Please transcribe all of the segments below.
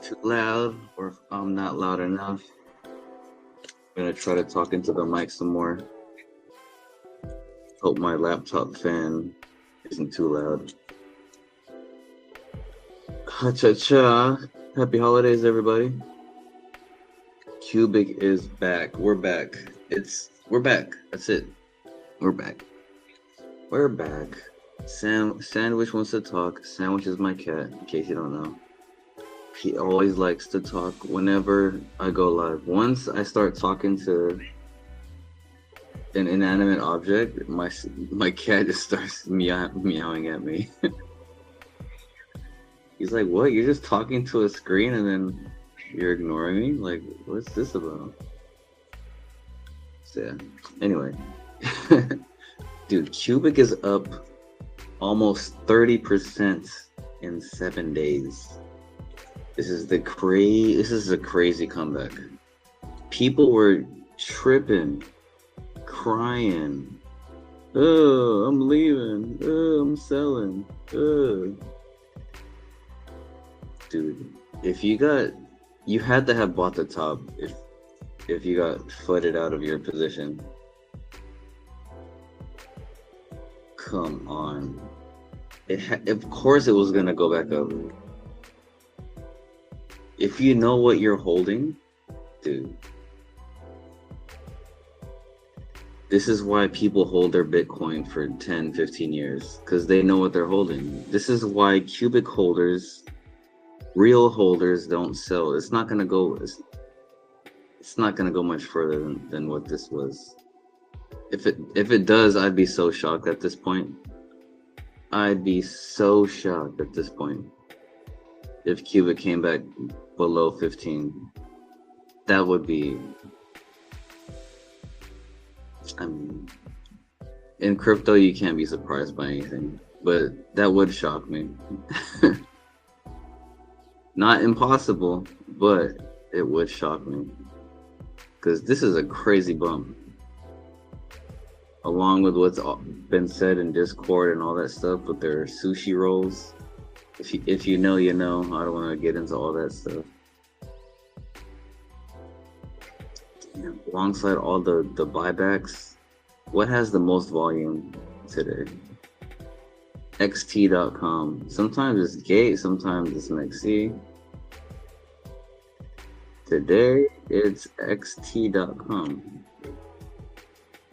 too loud or if I'm not loud enough. I'm gonna try to talk into the mic some more. Hope my laptop fan isn't too loud. Ha cha cha. Happy holidays, everybody. Qubic is back. We're back. We're back. That's it. We're back. We're back. Sandwich wants to talk. Sandwich is my cat, in case you don't know. He always likes to talk whenever I go live. Once I start talking to an inanimate object, my cat just starts meowing at me. He's like, "What? You're just talking to a screen and then you're ignoring me? Like, what's this about?" So yeah. Anyway, dude, Qubic is up almost 30% in 7 days. This is a crazy comeback. People were tripping, crying. Oh, I'm leaving. Oh, I'm selling. Oh. Dude, if you had to have bought the top if you got flooded out of your position. Come on. Of course it was gonna go back up. If you know what you're holding, dude. This is why people hold their Bitcoin for 10, 15 years, because they know what they're holding. This is why Qubic holders, real holders, don't sell. It's not gonna go much further than what this was. If it does, I'd be so shocked at this point. I'd be so shocked at this point if Qubic came back below 15. That would be, I mean, in crypto you can't be surprised by anything, but that would shock me. Not impossible, but it would shock me, because this is a crazy bump, along with what's been said in Discord and all that stuff with their sushi rolls. If you know, you know. I don't want to get into all that stuff. Damn, alongside all the buybacks, what has the most volume today? xt.com. Sometimes it's Gate, sometimes it's MXC. Today it's xt.com.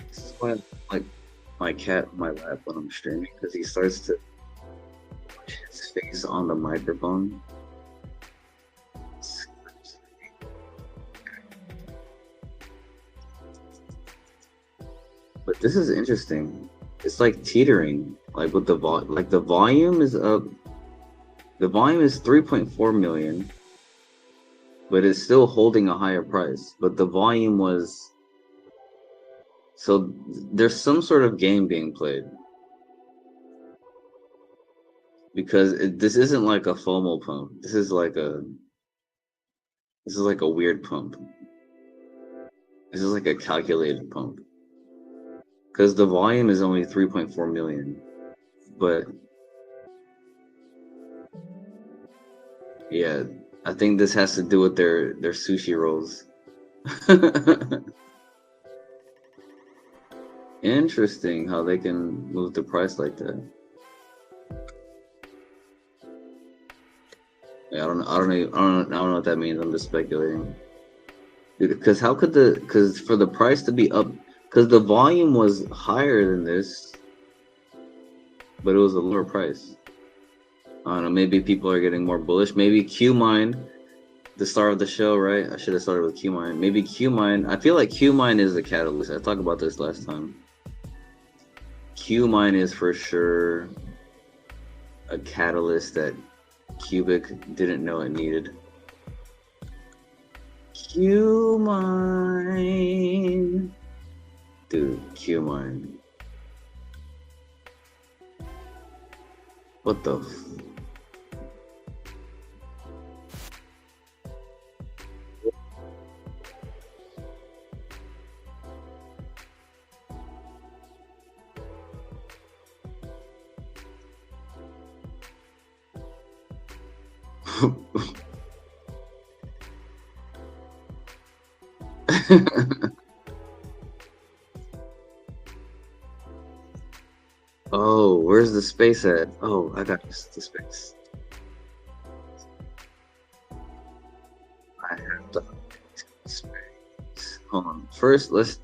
This is why I like my cat on my lap when I'm streaming, because he starts to push his face on the microphone. But this is interesting. It's like teetering, like with the volume is up. The volume is 3.4 million, but it's still holding a higher price. But the volume was, so there's some sort of game being played, because this isn't like a FOMO pump. This is like a weird pump. This is like a calculated pump, because the volume is only 3.4 million, but yeah, I think this has to do with their sushi rolls. Interesting how they can move the price like that. Yeah, I don't know what that means. I'm just speculating. Because because for the price to be up, because the volume was higher than this, but it was a lower price. I don't know, maybe people are getting more bullish. Maybe Qmine, the star of the show, right? I should have started with Qmine. Maybe Qmine, I feel like Qmine is the catalyst. I talked about this last time. Qmine is for sure a catalyst that Qubic didn't know it needed. Qmine. Dude, Qmine. What the Oh, where's the space at? Oh, I got the space. I have the space. Hold on. First, let's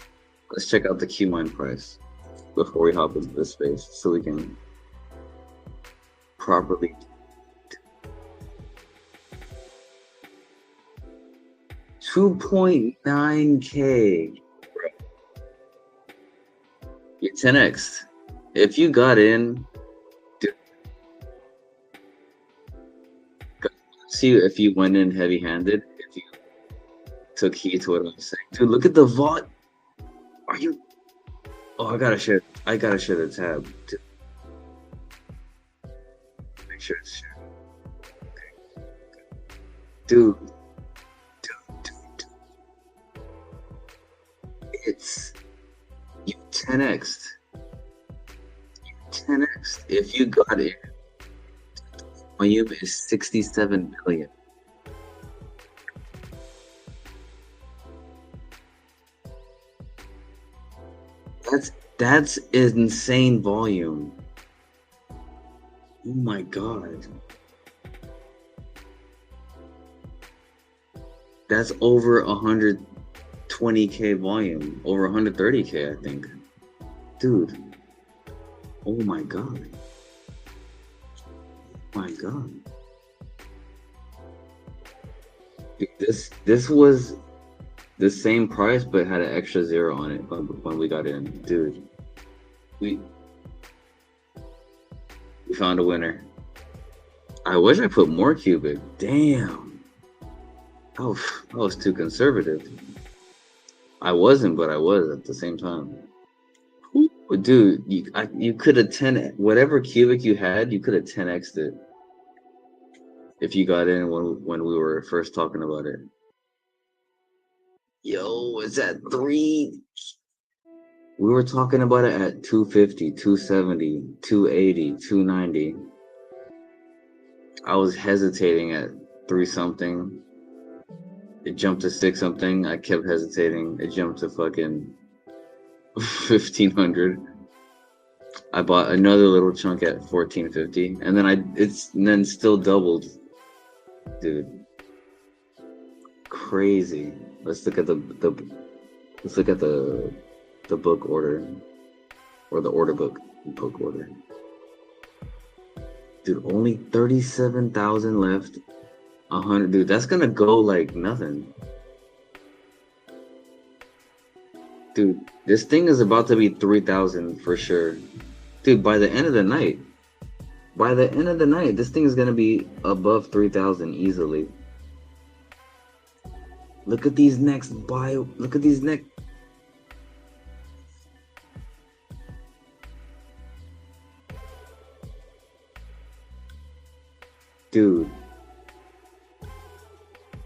check out the Qmine price before we hop into the space, so we can properly. 2.9K. You're 10x. If you got in, dude, see if you went in heavy-handed, if you took heed to what I'm saying. Dude, look at the VOD. Are you? Oh, I gotta share. I gotta share the tab. Dude. Make sure it's shared. Okay. Dude, dude. It's you 10x. 10x. If you got it, volume is 67 million. That's insane volume. Oh my god. That's over 120K volume, over 130K, I think. Dude. Oh my god. My god. Dude, this was the same price but had an extra zero on it when we got in. Dude. We found a winner. I wish I put more Qubic. Damn. Oh, I was too conservative. I wasn't, but I was at the same time. Dude, you could have 10 whatever Qubic you had, you could have 10x'd it if you got in when we were first talking about it. Yo, it's at 3. We were talking about it at 250, 270, 280, 290. I was hesitating at 3 something. It jumped to 6 something. I kept hesitating. It jumped to fucking 1500. I bought another little chunk at 1450, and then it's still doubled. Dude. Crazy. Let's look at the book order, or the order book order. Dude, only 37,000 left. 100, dude, that's gonna go like nothing. Dude, this thing is about to be 3,000 for sure. Dude, by the end of the night, this thing is gonna be above 3,000 easily. Look at these next look at these next. Dude,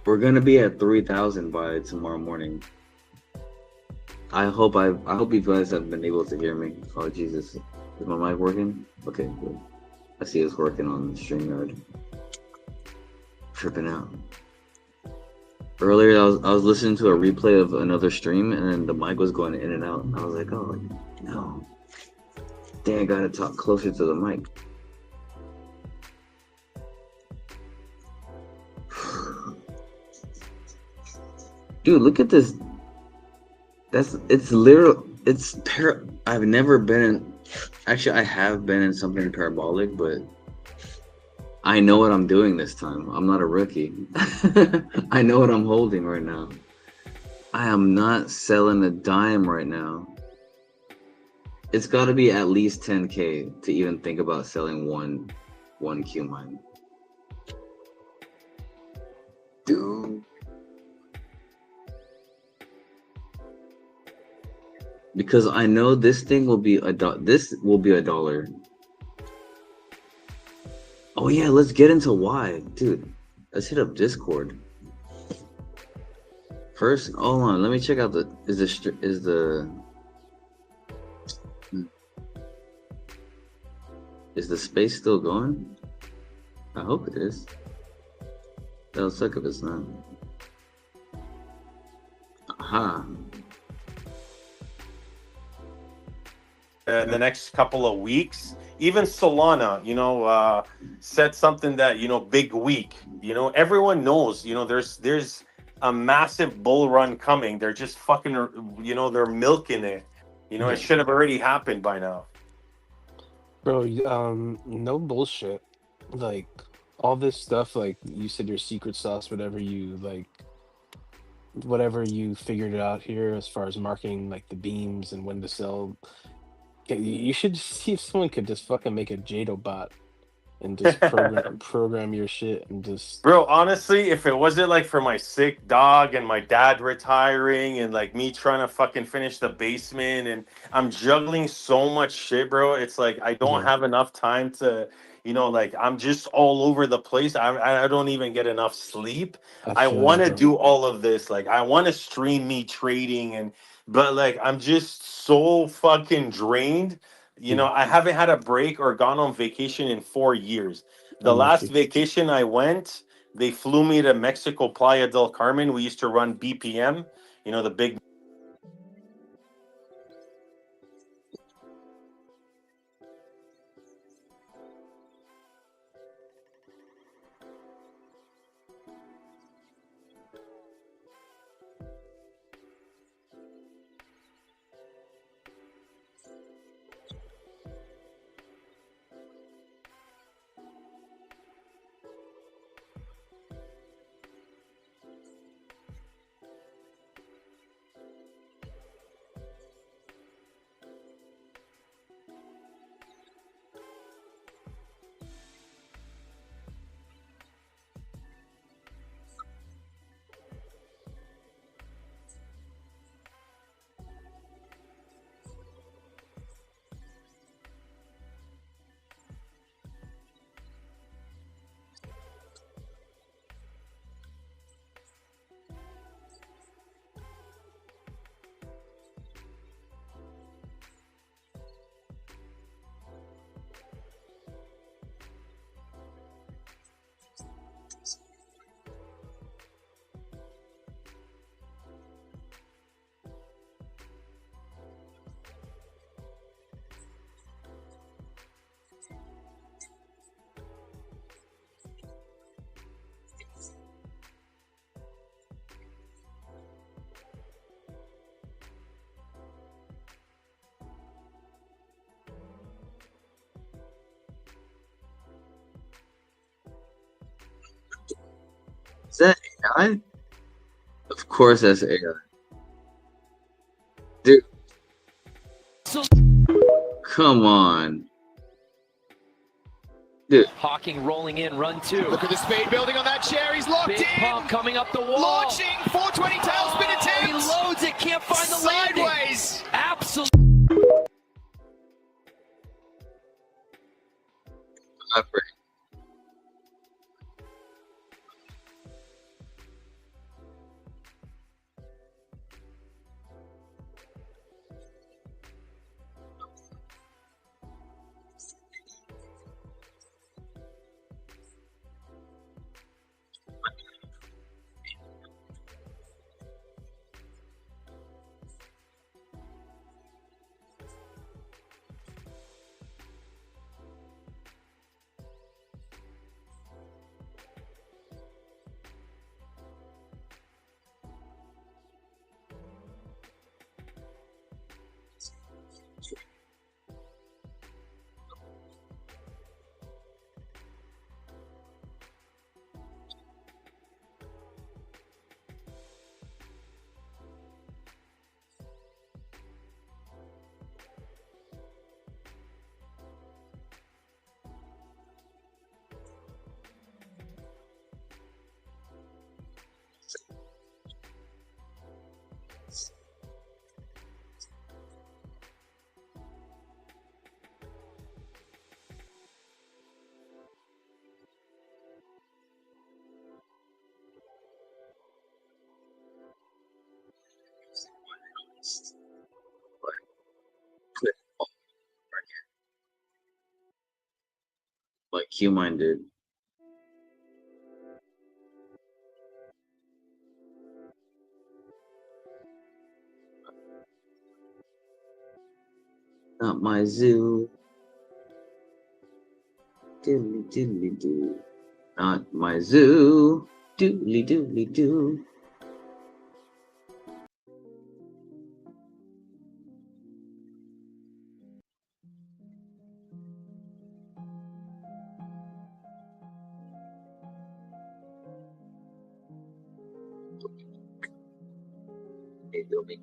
we're gonna be at 3,000 by tomorrow morning. I hope you guys have been able to hear me. Oh Jesus, is my mic working? Okay, good. I see it's working on StreamYard. Tripping out. Earlier, I was listening to a replay of another stream, and then the mic was going in and out. I was like, oh no, dang, I gotta talk closer to the mic. Dude, look at this. I've never been in, actually I have been in something parabolic, but I know what I'm doing this time. I'm not a rookie. I know what I'm holding right now. I am not selling a dime right now. It's got to be at least 10K to even think about selling one Qmine. Dude. Because I know this thing will be $1. Oh yeah, let's get into why, dude. Let's hit up Discord. First, hold on. Let me check out is the space still going? I hope it is. That'll suck if it's not. Huh. The next couple of weeks. Even Solana, said something that big week. Everyone knows. There's a massive bull run coming. They're just fucking. They're milking it. It should have already happened by now. Bro, no bullshit. Like all this stuff, like you said, your secret sauce, whatever you figured out here as far as marketing, like the beams and when to sell. You should see if someone could just fucking make a Jado bot and just program your shit and just Bro, honestly, if it wasn't like for my sick dog and my dad retiring and like me trying to fucking finish the basement and I'm juggling so much shit, bro, it's like I don't yeah. have enough time to, like I'm just all over the place. I don't even get enough sleep. I I feel you, want to bro. do all of this. Like I want to stream me trading but like I'm just so fucking drained. Dude, I haven't had a break or gone on vacation in 4 years. The I'm with last you. vacation I went, they flew me to Mexico, Playa del Carmen. We used to run BPM, the big. Is that AI? Of course that's AI. Dude, come on. Dude, Hawking rolling in, run two. Look at the speed building on that chair. He's locked Big in. pump coming up the wall. Launching 420 tailspin attempt. He loads it, can't find the landing. Sideways. Absolutely. like Qmine did. Not my zoo. Diddly diddly doo. Not my zoo. Doodly doodly doo. Hey, Billy.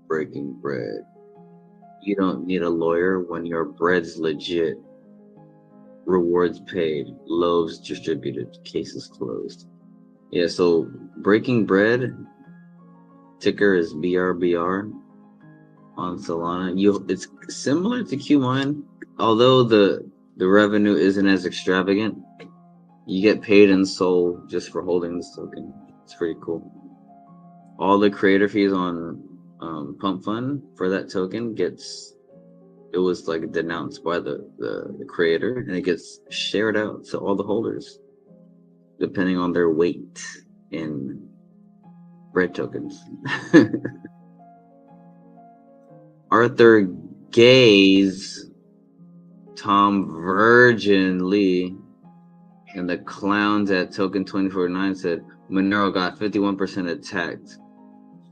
Breaking bread. You don't need a lawyer when your bread's legit. Rewards paid, loaves distributed, cases closed. Yeah, so Breaking Bread ticker is BRBR on Solana. It's similar to Qmine, although the revenue isn't as extravagant. You get paid in Sol just for holding this token. It's pretty cool. All the creator fees on Pump Fund for that token it was like denounced by the creator, and it gets shared out to all the holders depending on their weight in bread tokens. Arthur Gaze, Tom Virgin Lee, and the clowns at Token 249 said Monero got 51% attacked.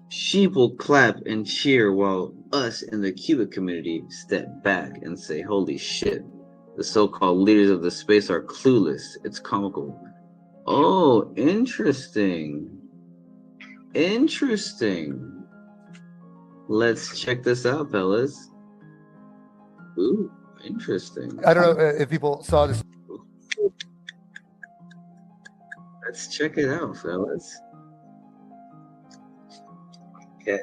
Sheep will clap and cheer while us in the Qubic community step back and say, holy shit, the so-called leaders of the space are clueless. It's comical. Oh, interesting. Interesting. Let's check this out, fellas. Ooh, interesting. I don't know if people saw this. Let's check it out, fellas. Okay.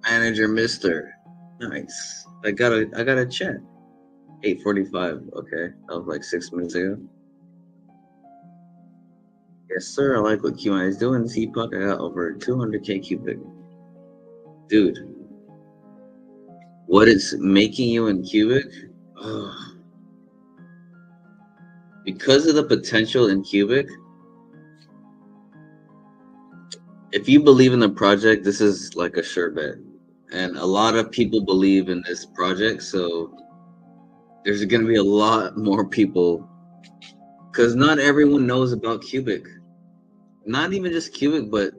Manager Mister. Nice. I got a chat. 8:45. Okay. That was like 6 minutes ago. Yes, sir. I like what Qmine is doing. CPUC, I got over 200k Qbic. Dude. What it's making you in Qbic? Oh. Because of the potential in Qbic, if you believe in the project, this is like a sure bet. And a lot of people believe in this project, so there's going to be a lot more people, because not everyone knows about Qubic. Not even just Qubic, but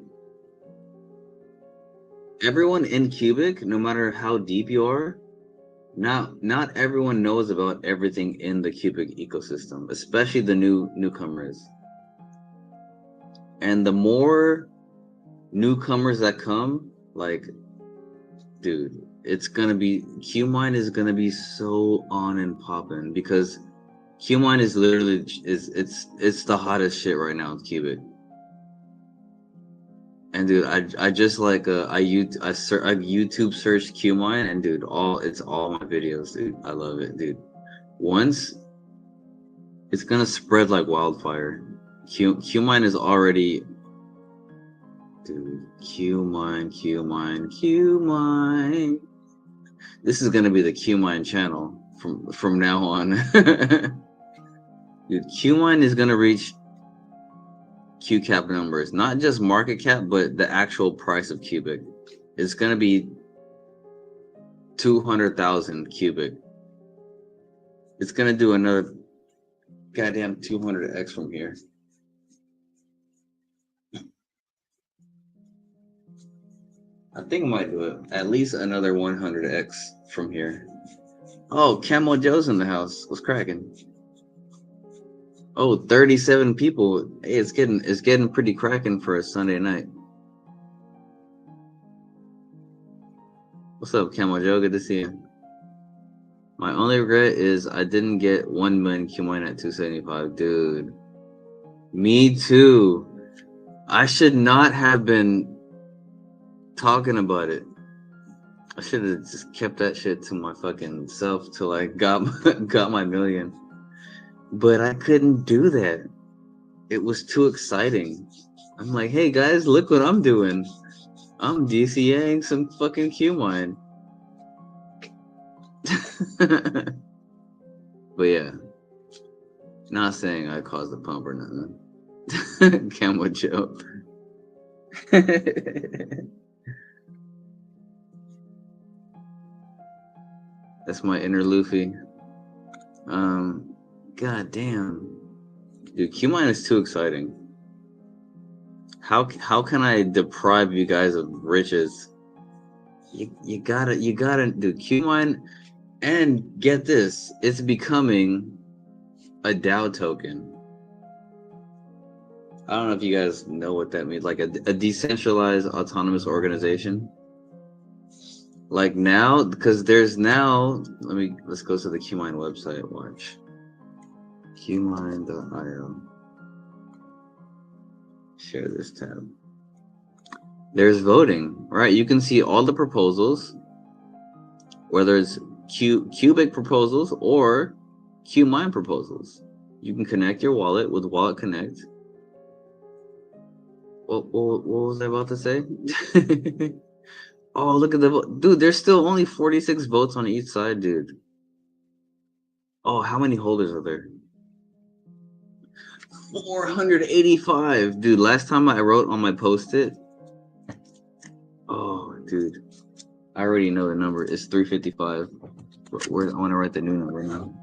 everyone in Qubic, no matter how deep you are, not everyone knows about everything in the Qubic ecosystem, especially the newcomers. And the more newcomers that come, like, dude, it's gonna be, Qmine is gonna be so on and popping, because Qmine is literally it's the hottest shit right now with Qubic. And dude, I just like I YouTube searched Qmine, and dude, it's all my videos, dude. I love it, dude. Once it's gonna spread like wildfire. Qmine is already, dude. Qmine. This is gonna be the Qmine channel from now on. Dude, Qmine is gonna reach QCap numbers, not just market cap, but the actual price of Qubic. It's gonna be 200,000 Qubic. It's gonna do another goddamn 200x from here. I think I might do it at least another 100x from here. Oh, Camo Joe's in the house. What's cracking? Oh, 37 people. Hey, it's getting pretty cracking for a Sunday night. What's up, Camo Joe? Good to see you. My only regret is I didn't get 1 million Qmine at 275, dude. Me too. I should not have been talking about it. I should have just kept that shit to my fucking self till I got got my million. But I couldn't do that. It was too exciting. I'm like, hey guys, look what I'm doing. I'm DCAing some fucking Qmine. But yeah, not saying I caused the pump or nothing. Camo joke. That's my inner Luffy. God damn, dude, Qmine is too exciting. How can I deprive you guys of riches? You gotta do Qmine, and get this, it's becoming a DAO token. I don't know if you guys know what that means, like a decentralized autonomous organization. Like now, because there's now, let's go to the Qmine website. Watch qmine.io. Share this tab. There's voting, right? You can see all the proposals, whether it's Qubic proposals or Qmine proposals. You can connect your wallet with Wallet Connect. What was I about to say? Oh, look at the vote. Dude, there's still only 46 votes on each side, dude. Oh, how many holders are there? 485. Dude, last time I wrote on my post-it. Oh, dude. I already know the number. It's 355. I want to write the new number now.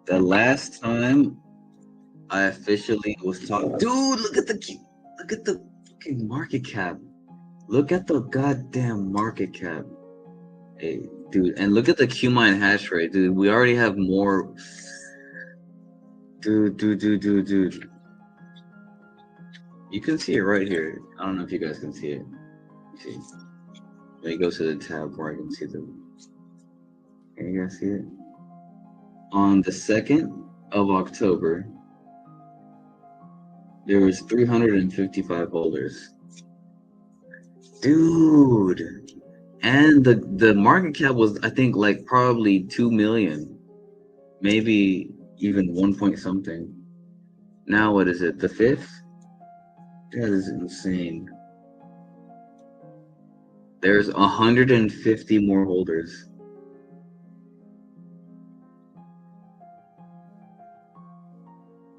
The last time I officially was talking. Dude, look at the fucking market cap. Look at the goddamn market cap. Hey, dude, and look at the Qmine hash rate, dude. We already have more. Dude. You can see it right here. I don't know if you guys can see it. See. Let me go to the tab where I can see the. Can you guys see it? On the 2nd of October, there was 355 holders. Dude. And the market cap was, I think, like probably 2 million, maybe even 1 point something. Now what is it? The 5th? That is insane. There's 150 more holders.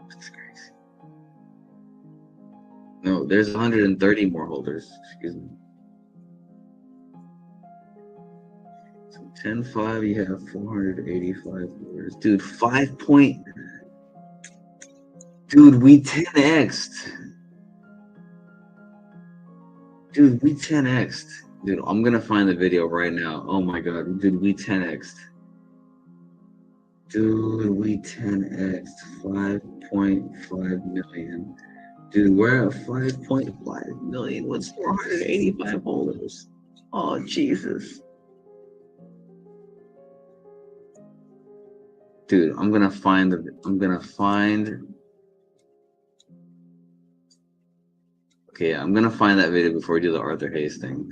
That's crazy. No, there's 130 more holders. Excuse me. 10.5, you have 485 holders. Dude, 5 point. Dude, we 10x'd. Dude, we 10x'd. Dude, I'm gonna find the video right now. Oh my god, dude, we 10x'd. Dude, we 10x'd. 5.5 million. Dude, we're at 5.5 million with 485 holders. Oh, Jesus. Dude, I'm gonna find. Okay, I'm gonna find that video before we do the Arthur Hayes thing.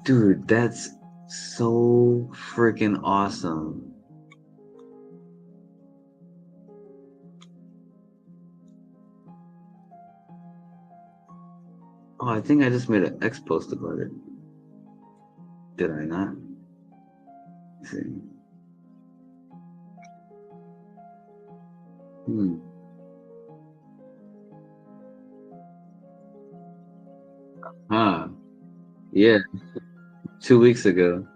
Dude, that's so freaking awesome. Oh, I think I just made an X post about it. Did I not? Let's see. Huh. Yeah, 2 weeks ago.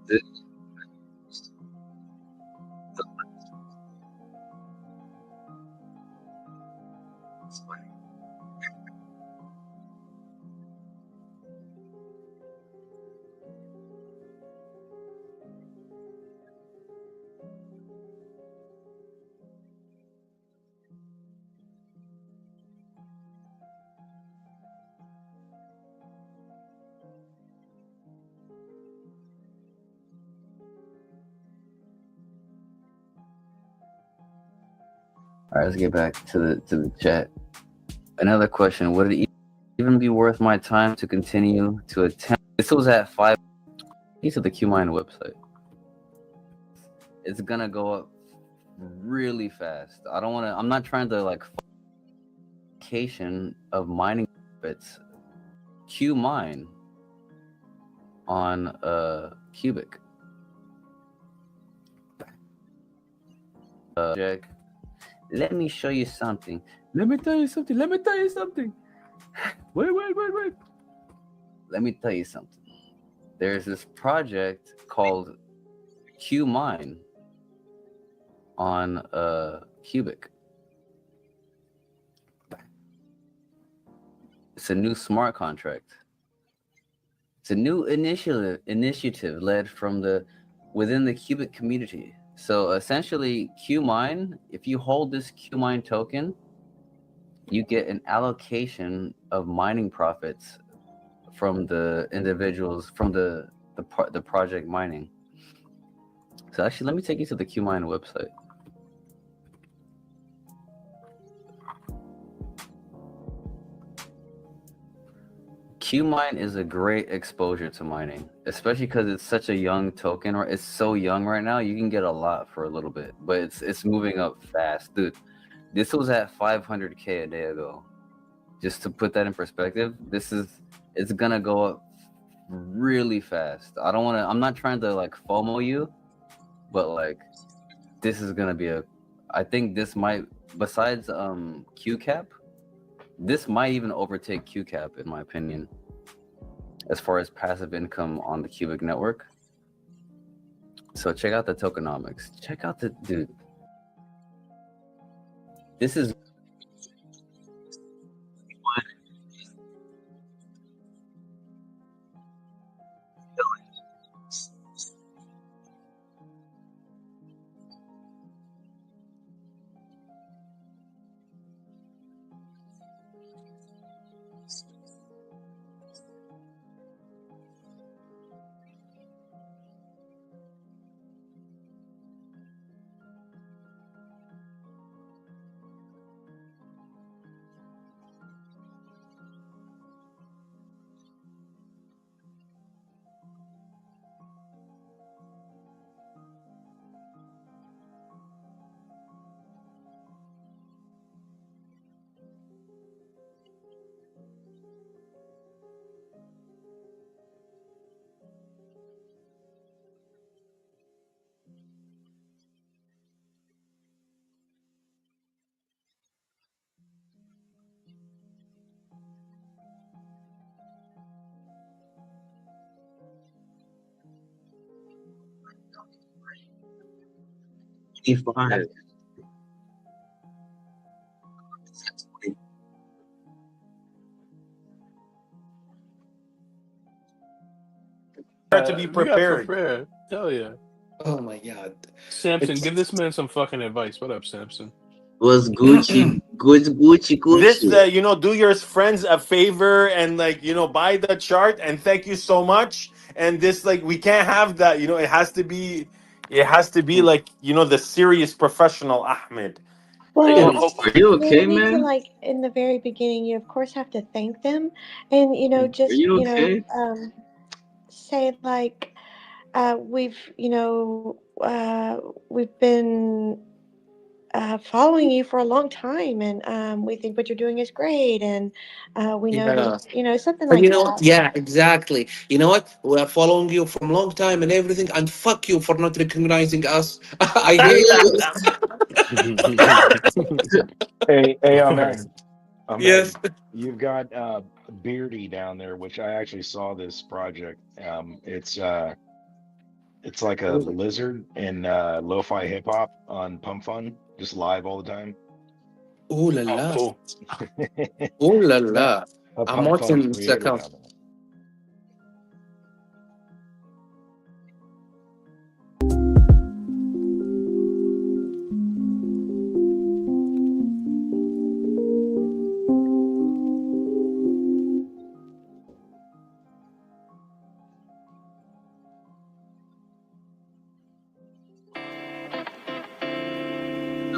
This- It's funny. right, let's get back to the chat. Another question: would it even be worth my time to continue to attempt? This was at 5. These are the Qmine website. It's gonna go up really fast. I don't want to. I'm not trying to like of mining bits. Qmine on Qubic. Jack, let me show you something. Let me tell you something. Let me tell you something. Wait. Let me tell you something. There's this project called Qmine on Qubic. It's a new smart contract. It's a new initiative led from within the Qubic community. So essentially, Qmine, if you hold this Qmine token, you get an allocation of mining profits from the individuals from the project mining. So actually, let me take you to the Qmine website. Qmine is a great exposure to mining, especially because it's such a young token, or it's so young right now. You can get a lot for a little bit, but it's moving up fast, dude. This was at 500K a day ago. Just to put that in perspective, it's gonna go up really fast. I'm not trying to like FOMO you, but like this is gonna be I think this might, besides QCap, this might even overtake QCap in my opinion, as far as passive income on the Qubic network. So check out the tokenomics. Check out the dude. This is $25. To be You got prepared. prepared. Hell yeah. Oh my god. Samson, It's- give this man some fucking advice. What up, Samson? Was Gucci, Gucci. This, do your friends a favor and buy the chart and thank you so much. And this, we can't have that. It has to be like the serious professional Ahmed. Well, Are you you okay, need to man? in the very beginning, you of course have to thank them, and Are just you okay? say we've been following you for a long time, and we think what you're doing is great, and we know yeah. that something And like you know what? that. Yeah, exactly. You know what? We are following you from a long time and everything, and fuck you for not recognizing us. I hate you. Hey, Ahmed, Yes. you've got Beardy down there, which I actually saw this project. It's like a lizard in lo-fi hip hop on Pump Fun, just live all the time. Ooh la Oh, la. cool. Ooh la He's not la. a I'm Pump Fun watching this creator account. down there.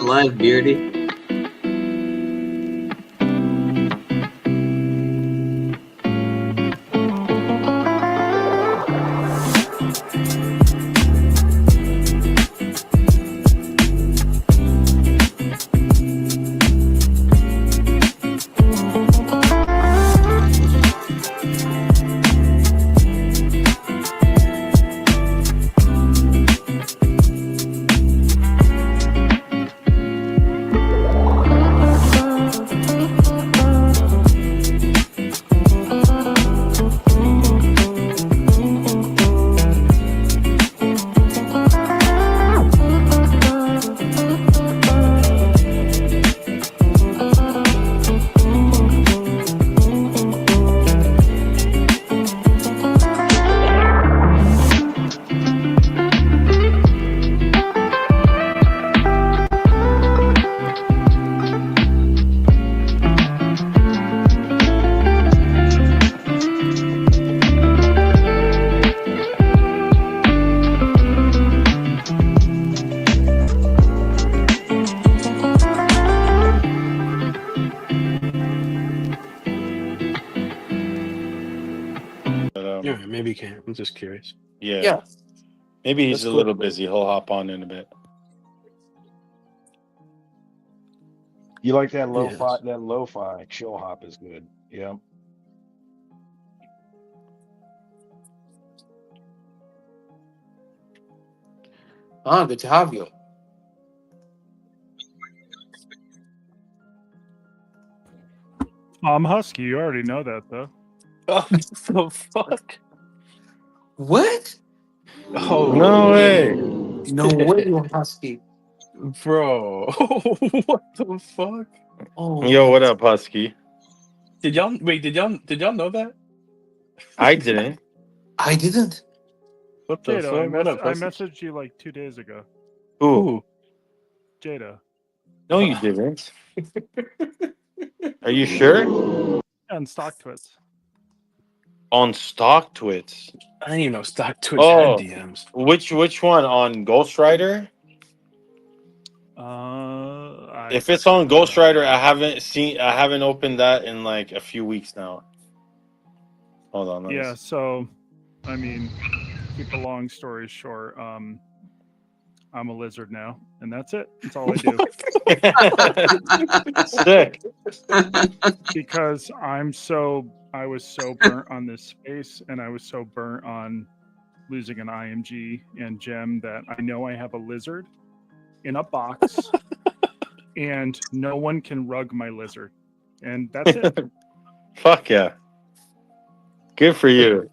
Alive, Beardy. Yeah, maybe he can. I'm just curious. Yeah. Yeah. Maybe he's That's a cool. little busy. He'll hop on in a bit. You like that Yes. lo-fi chill hop is good. Yeah. Ah, good to have you. I'm Husky. You already know that, though. Oh, the fuck? What? Oh, No way. No way, you Husky. bro. What the fuck? Oh, Yo, what up, Husky? Did y'all know that? I didn't. I didn't. What the Jado, fuck? What up, I Husky? messaged you like 2 days ago. Who? Jado. No, you didn't. Are you sure? On Stock Twits. On Stock Twits. I didn't even know Stock Twitch Oh, had DMs. which one? On Ghost Rider? If it's on Ghost Rider, I haven't opened that in like a few weeks now. Hold on. let me Yeah, see. so, I mean, keep a long story short, I'm a lizard now, and that's it. That's all I do. Sick. Because I was so burnt on this space, and I was so burnt on losing an IMG and gem that I know I have a lizard in a box, and no one can rug my lizard. And that's it. Fuck yeah. Good for you.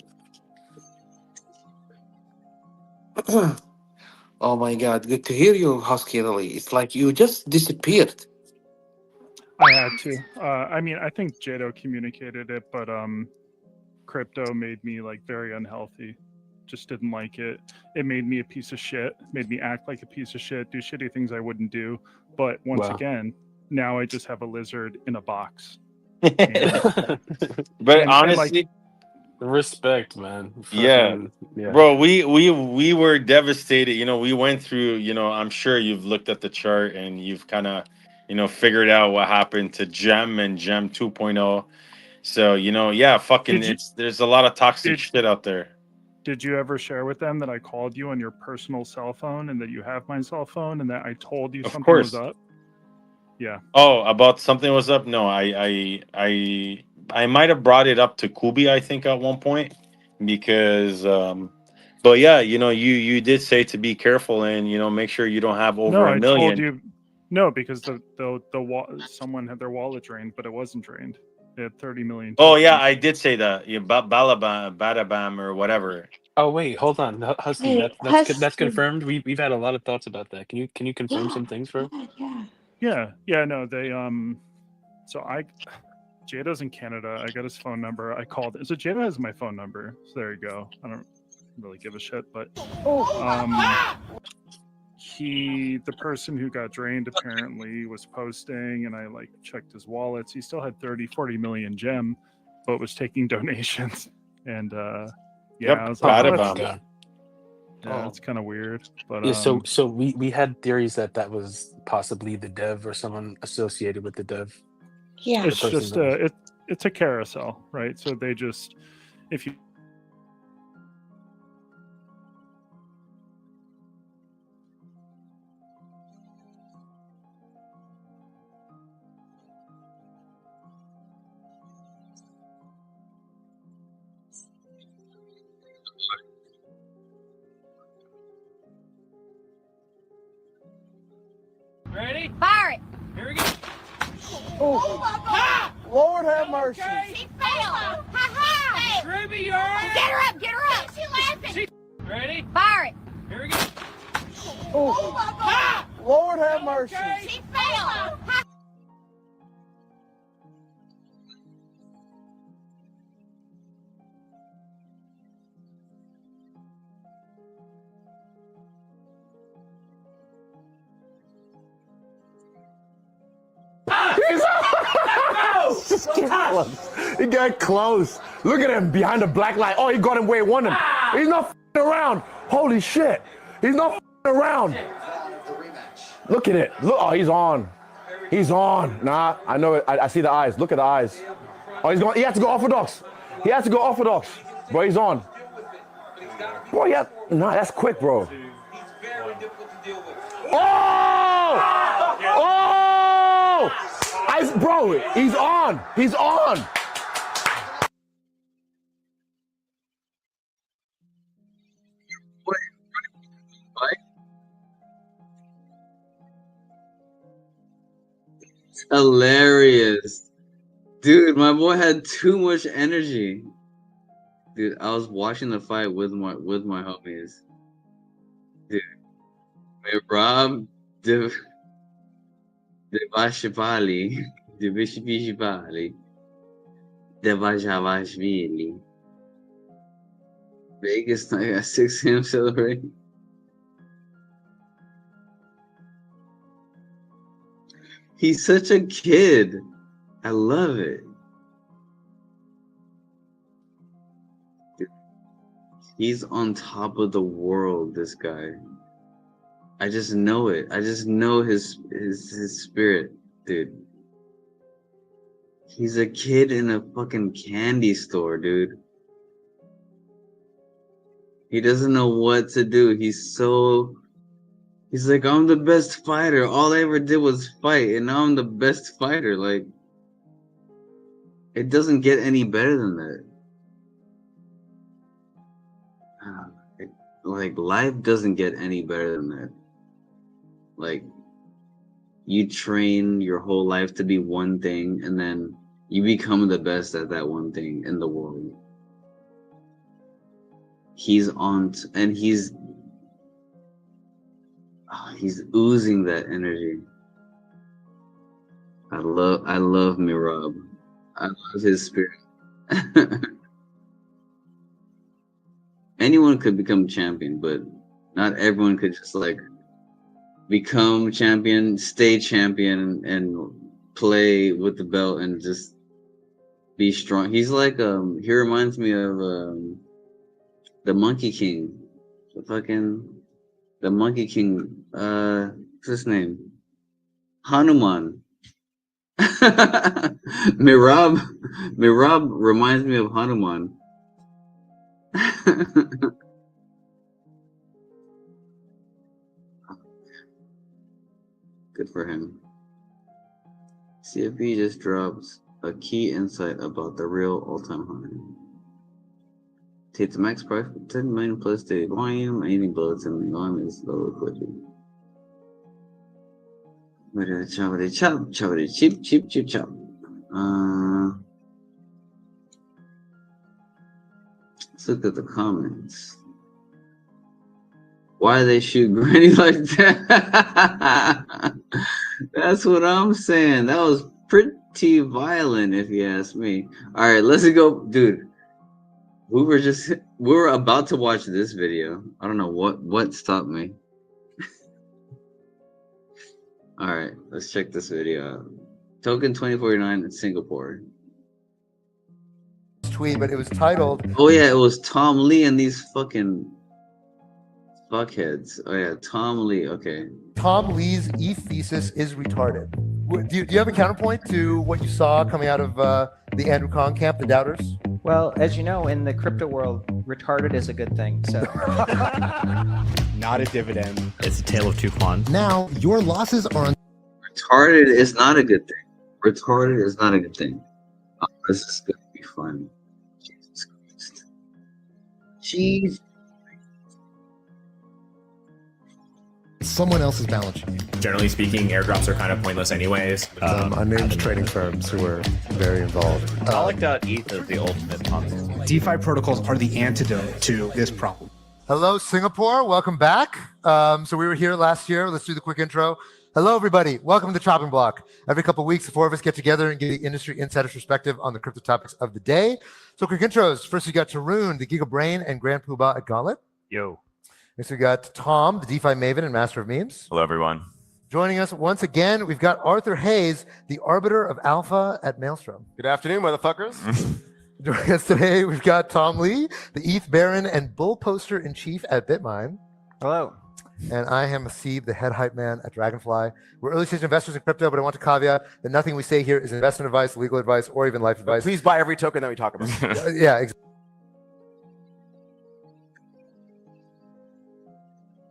Oh my God, good to hear you, Husky. Really, it's like you just disappeared. I had to. I mean, I think Jado communicated it, but crypto made me like very unhealthy. Just didn't like it. It made me a piece of shit. Made me act like a piece of shit. Do shitty things I wouldn't do. But once Wow. again, now I just have a lizard in a box. But and, honestly, Respect, man. yeah. Fucking- yeah. Bro, we were devastated. You know, we went through, you know, I'm sure you've looked at the chart and you've kind of, you know, figured out what happened to Gem and Gem 2.0. So, you know, yeah, fucking there's a lot of toxic shit out there. Did you ever share with them that I called you on your personal cell phone and that you have my cell phone and that I told you Of something course. was up? Yeah. Oh, about something was up? No, I might have brought it up to Qubic, I think, at one point, because but yeah, you know, you did say to be careful and, you know, make sure you don't have over No, a I million. told you. No, because someone had their wallet drained, but it wasn't drained. They had 30 million. Oh tokens. yeah, I did say that. Yeah, Badabam or whatever. Oh wait, hold on, Husky. Hey, That's Husky. confirmed. We've had a lot of thoughts about that. Can you confirm some things for? Yeah. No, they So Jado's in Canada. I got his phone number. I called. So Jado has my phone number. So there you go. I don't really give a shit, but the person who got drained apparently was posting, and I like checked his wallets. He still had 30-40 million gem, but was taking donations. And Yep, I was like, bad oh, about that's, it. yeah, that's kind of weird. But Yeah, so we had theories that was possibly the dev or someone associated with the dev. Yeah. it's just it's a carousel, right? So they just, if you Ready? Fire it! Here we go. Lord have mercy. She failed! Ha ha! Ruby, you all right? Get her up! Get her up! She's laughing! Ready? Fire it! Here we go. Lord have mercy. She failed! Ha He got close. Look at him behind the black light. Oh, he got him where he wanted him. He's not f***ing around. Holy shit. He's not f***ing around. Look at it. Look. Oh, he's on. He's on. Nah, I know it. I see the eyes. Look at the eyes. Oh, he's going. He has to go orthodox. He has to go orthodox. Bro, he's on. Bro, yeah. Nah, that's quick, bro. Oh! Oh! Bro, he's on. He's on. Hilarious. Dude, my boy had too much energy. Dude, I was watching the fight with my homies. Dude, Rob Devashvili, Devashvili. Vegas night at 6 a.m. celebrating. He's such a kid. I love it. Dude, he's on top of the world, this guy. I just know it. I just know his spirit, dude. He's a kid in a fucking candy store, dude. He doesn't know what to do. He's like, I'm the best fighter. All I ever did was fight, and now I'm the best fighter. Like, it doesn't get any better than that. Like, life doesn't get any better than that. Like, you train your whole life to be one thing, and then you become the best at that one thing in the world. He's on, and he's oozing that energy. I love Mirab. I love his spirit. Anyone could become champion, but not everyone could just like become champion, stay champion, and play with the belt and just be strong. He's like he reminds me of the Monkey King, the Monkey King. What's his name? Hanuman. Mirab reminds me of Hanuman. Good for him. CFB just drops a key insight about the real all-time high. Takes the max price for 10 million plus daily volume. Anything below 10 million volume is low liquidity. Choppity chop, choppity cheap, cheap, cheap chop. Let's look at the comments. Why they shoot Granny like that? That's what I'm saying. That was pretty violent, if you ask me. All right, let's go, dude. We were about to watch this video. I don't know what stopped me. All right, let's check this video out. Token 2049 in Singapore. Tweet, but it was titled. Oh yeah, it was Tom Lee and these fucking fuckheads. Oh yeah, Tom Lee. Okay. Tom Lee's ETH thesis is retarded. Do you have a counterpoint to what you saw coming out of the Andrew Kong camp, the doubters? Well, as you know, in the crypto world, retarded is a good thing. So, not a dividend. It's a tale of two Qmine. Now your losses are on. Retarded is not a good thing. Retarded is not a good thing. Oh, this is gonna be fun. Jesus Christ. Jeez. Someone else's balance sheet. Generally speaking, airdrops are kind of pointless anyways. Unnamed trading firms who are very involved. ETH is the ultimate concept. DeFi protocols are the antidote to this problem. Hello, Singapore. Welcome back. So we were here last year. Let's do the quick intro. Hello, everybody. Welcome to the Chopping Block. Every couple of weeks, the four of us get together and give the industry insider's perspective on the crypto topics of the day. So quick intros. First, we got Tarun, the Giga Brain and Grand Poobah at Gauntlet. Yo. Next, we got Tom, the DeFi maven and master of memes. Hello, everyone. Joining us once again, we've got Arthur Hayes, the arbiter of alpha at Maelstrom. Good afternoon, motherfuckers. Joining us today, we've got Tom Lee, the ETH baron and bull poster in chief at Bitmine. Hello. And I am Asib, the head hype man at Dragonfly. We're early stage investors in crypto, but I want to caveat that nothing we say here is investment advice, legal advice, or even life advice. Please buy every token that we talk about. Yeah, exactly.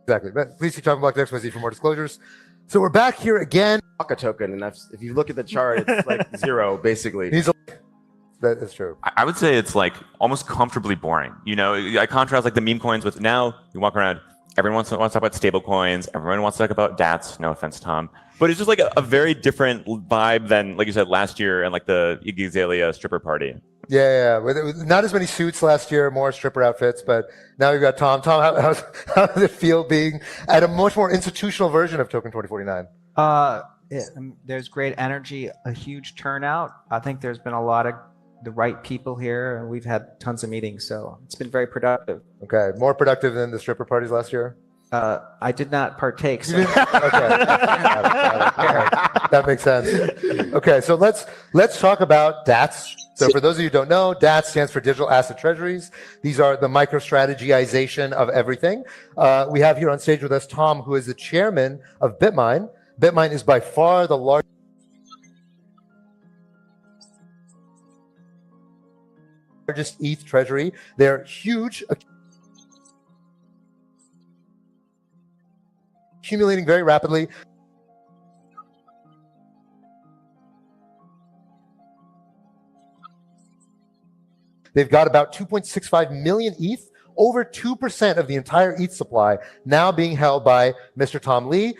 Exactly. But please see choppingblock.xyz for more disclosures. So we're back here again. A token, and if you look at the chart, it's like 0 basically. That is true. I would say it's like almost comfortably boring. I contrast like the meme coins with now you walk around, everyone wants to talk about stable coins, everyone wants to talk about DATs, no offense, Tom. But it's just like a very different vibe than, like you said, last year and like the Iggy Azalea stripper party. Yeah. With not as many suits last year, more stripper outfits, but now we've got Tom. Tom, how does it feel being at a much more institutional version of Token 2049? There's great energy, a huge turnout. I think there's been a lot of the right people here, and we've had tons of meetings, so it's been very productive. Okay, more productive than the stripper parties last year? I did not partake. So. Okay. That makes sense. Okay, so let's talk about DATs. So for those of you who don't know, DATs stands for Digital Asset Treasuries. These are the micro-strategization of everything. We have here on stage with us Tom, who is the chairman of Qmine. Qmine is by far the largest ETH treasury. They're huge, accumulating very rapidly. They've got about 2.65 million ETH, over 2% of the entire ETH supply now being held by Mr. Tom Lee.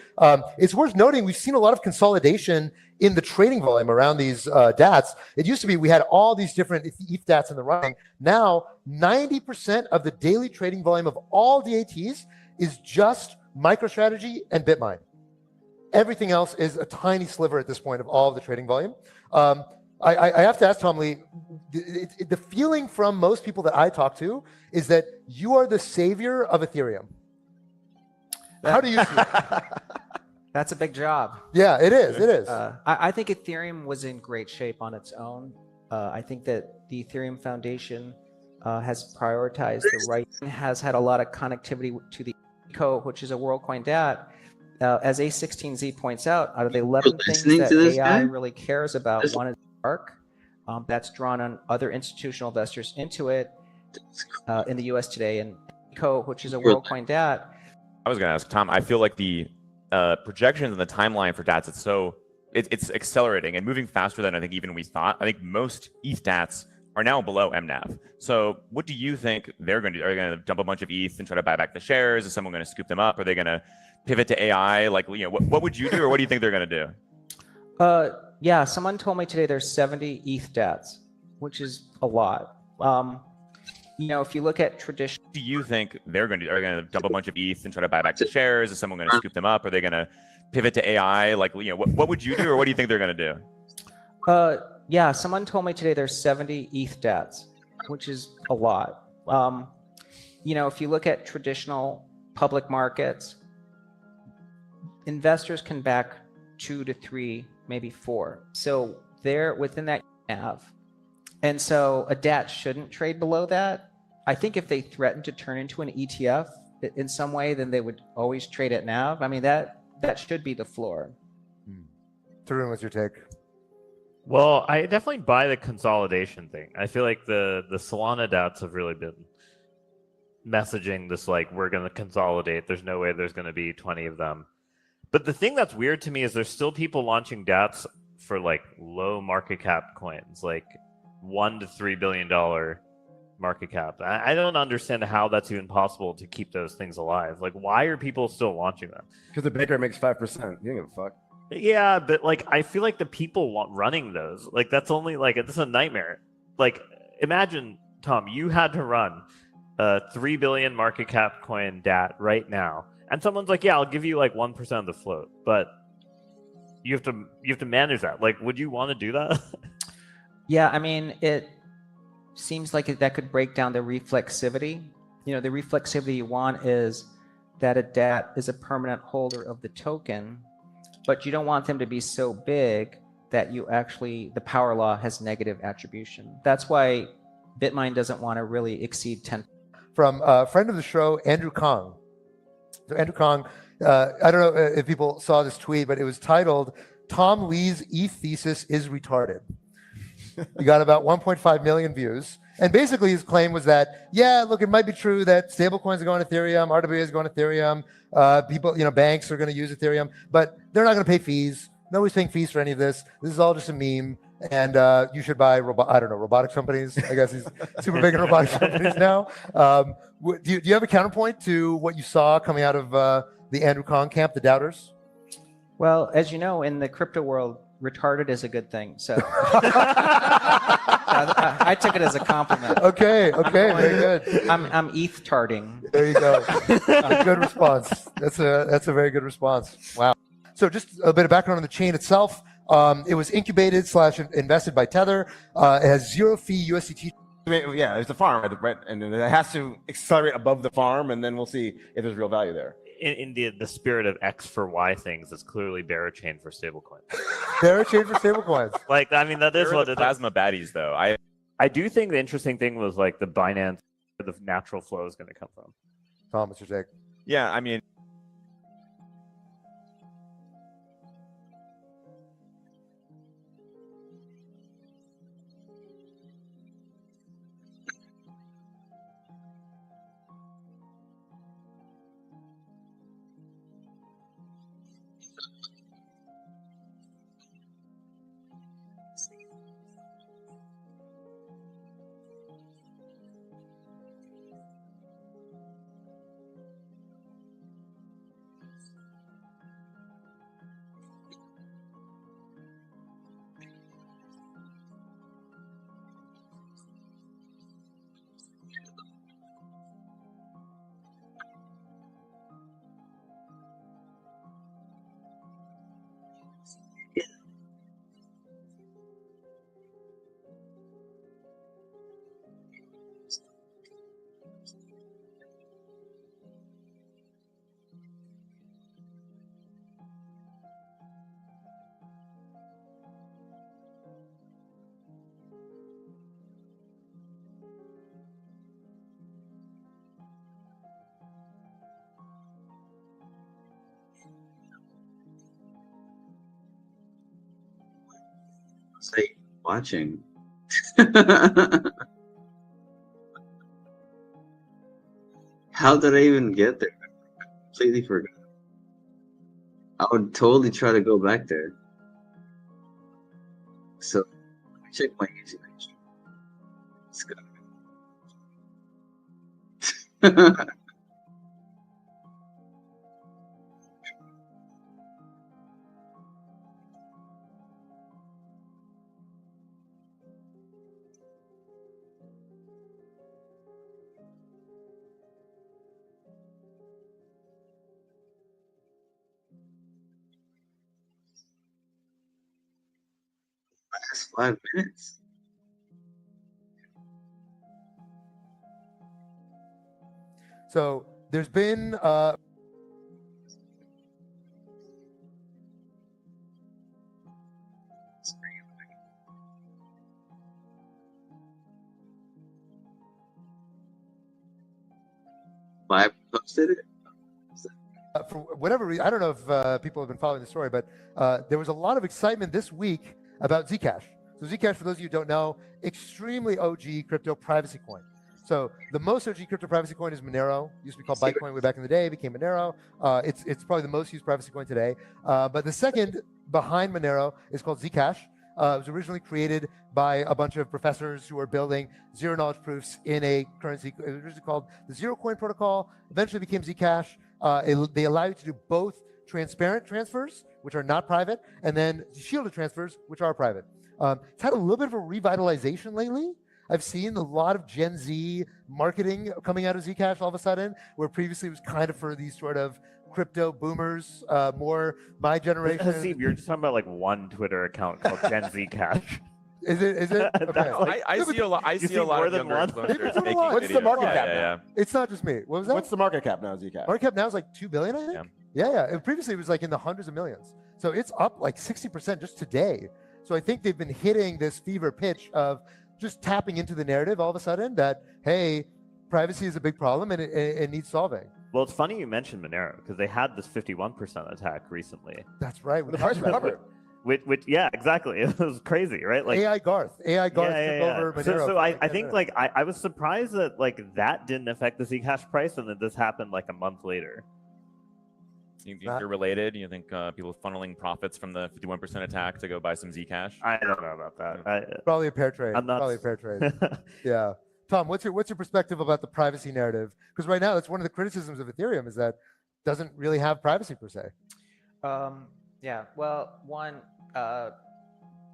It's worth noting we've seen a lot of consolidation in the trading volume around these DATs. It used to be we had all these different ETH DATs in the running. Now, 90% of the daily trading volume of all DATs is just MicroStrategy and Qmine. Everything else is a tiny sliver at this point of all of the trading volume. I have to ask Tom Lee, the feeling from most people that I talk to is that you are the savior of Ethereum. How do you see it? That's a big job. Yeah, it is. It is. I think Ethereum was in great shape on its own. I think that the Ethereum Foundation has prioritized the right, has had a lot of connectivity to the ECO, which is a WorldCoin DAT. As A16Z points out of the 11 things that AI really cares about, one is ARC. That's drawn on other institutional investors into it in the US today. And ECO, which is a WorldCoin DAT. I was going to ask Tom, I feel like the projections and the timeline for DATs, it's accelerating and moving faster than I think even we thought. I think most ETH DATs are now below MNAV. So what do you think they're going to do? Are they going to dump a bunch of ETH and try to buy back the shares? Is someone going to scoop them up? Are they going to pivot to AI? Like, what would you do, or what do you think they're going to do? Yeah, someone told me today there's 70 ETH DATs, which is a lot. If you look at traditional, do you think they're going to are going to dump a bunch of ETH and try to buy back the shares? Is someone going to scoop them up? Are they going to pivot to AI? Like, what would you do, or what do you think they're going to do? Yeah, someone told me today there's 70 ETH DATs, which is a lot. If you look at traditional public markets, investors can back 2 to 3, maybe 4. So they're within that NAV. And so a DAT shouldn't trade below that. I think if they threaten to turn into an ETF in some way, then they would always trade at NAV. I mean, that should be the floor. Tarun, what's your take? Well, I definitely buy the consolidation thing. I feel like the Solana DATs have really been messaging this, like, we're going to consolidate. There's no way there's going to be 20 of them. But the thing that's weird to me is there's still people launching DATs for like low market cap coins, like $1 to $3 billion market cap. I don't understand how that's even possible to keep those things alive. Like, why are people still launching them? Because the baker makes 5%. You don't give a fuck. Yeah, but like, I feel like the people running those, like, that's only like, it's a nightmare. Like, imagine, Tom, you had to run a 3 billion market cap coin DAT right now. And someone's like, yeah, I'll give you like 1% of the float, but you have to manage that. Like, would you want to do that? Yeah, I mean, it seems like that could break down the reflexivity. The reflexivity you want is that a DAT is a permanent holder of the token, but you don't want them to be so big that the power law has negative attribution. That's why Qmine doesn't want to really exceed 10. From a friend of the show, Andrew Kong. So Andrew Kong, I don't know if people saw this tweet, but it was titled, "Tom Lee's ETH thesis is retarded." He got about 1.5 million views. And basically his claim was that, yeah, look, it might be true that stablecoins are going to Ethereum, RWA is going to Ethereum, people, banks are going to use Ethereum, but they're not going to pay fees. Nobody's paying fees for any of this. This is all just a meme. And you should buy, robotics companies. I guess he's super big in robotics companies now. Do you have a counterpoint to what you saw coming out of the Andrew Kong camp, the doubters? Well, as you know, in the crypto world, retarded is a good thing. So I took it as a compliment. Okay, very good. I'm ETH-tarding. There you go. Good response. That's a very good response. Wow. So just a bit of background on the chain itself. It was incubated / invested by Tether. It has zero fee USDT. Yeah, it's a farm, right? And it has to accelerate above the farm, and then we'll see if there's real value there. In the spirit of X for Y things, it's clearly bearer chain for stablecoin. Bearer chain for stablecoins. Like, I mean, that is what it is. Plasma baddies, though. I do think the interesting thing was like the Binance, where the natural flow is going to come from. Tom, what's your take? Yeah, I mean, Say watching. How did I even get there? Completely forgot. I would totally try to go back there. So let me check my username. Let's go. Last 5 minutes. So there's been I posted it. for whatever reason, I don't know if people have been following the story, but there was a lot of excitement this week about Zcash. So Zcash, for those of you who don't know, extremely OG crypto privacy coin. So the most OG crypto privacy coin is Monero. Used to be called Bitcoin way back in the day, became Monero. It's probably the most used privacy coin today. But the second behind Monero is called Zcash. It was originally created by a bunch of professors who were building zero knowledge proofs in a currency. It was originally called the Zero Coin Protocol. Eventually became Zcash. They allow you to do both transparent transfers, which are not private, and then shielded transfers, which are private. It's had a little bit of a revitalization lately. I've seen a lot of Gen Z marketing coming out of Zcash all of a sudden, where previously it was kind of for these sort of crypto boomers, more my generation. Steve, you're just talking about like one Twitter account called Gen Z Cash. Is it? Okay. I see a lot. I see a lot of younger influencers making What's the videos. market cap now? Yeah. It's not just me. What was that? What's the market cap now, Zcash? Market cap now is like 2 billion, I think. Yeah. And previously it was like in the hundreds of millions. So it's up like 60% just today. So I think they've been hitting this fever pitch of just tapping into the narrative all of a sudden that, hey, privacy is a big problem and it needs solving. Well, it's funny you mentioned Monero because they had this 51% attack recently. That's right. The price recovered. which yeah, exactly. It was crazy, right? Like AI Garth took over Monero. So for I, like I 10 think minutes. like I was surprised that like that didn't affect the Zcash price, and that this happened like a month later. You think you're related? You think people funneling profits from the 51% attack to go buy some Zcash? I don't know about that. Probably a pair trade. I'm not Probably a pair trade. Yeah. Tom, what's your perspective about the privacy narrative? Because right now, that's one of the criticisms of Ethereum is that it doesn't really have privacy per se. Yeah. Well, one,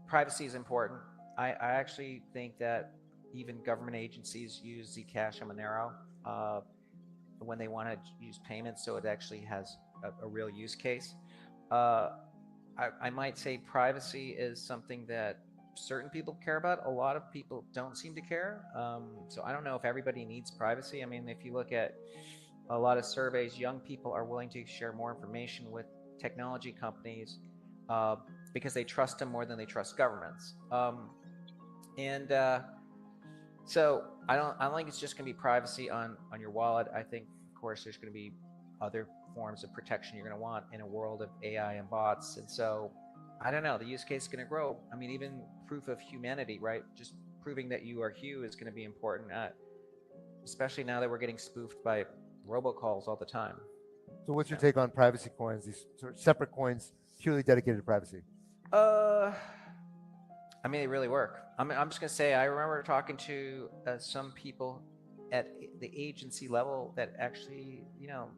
privacy is important. I actually think that even government agencies use Zcash and Monero when they want to use payments, so it actually has a real use case. I might say privacy is something that certain people care about. A lot of people don't seem to care. So I don't know if everybody needs privacy. I mean, if you look at a lot of surveys, young people are willing to share more information with technology companies because they trust them more than they trust governments. So I don't think it's just going to be privacy on your wallet. I think, of course, there's going to be other forms of protection you're going to want in a world of AI and bots. And so I don't know, the use case is going to grow. I mean, even proof of humanity, right? Just proving that you are Hugh is going to be important, especially now that we're getting spoofed by robocalls all the time. So what's your take on privacy coins, these sort of separate coins purely dedicated to privacy? I mean, they really work. I'm just going to say, I remember talking to some people at the agency level that actually,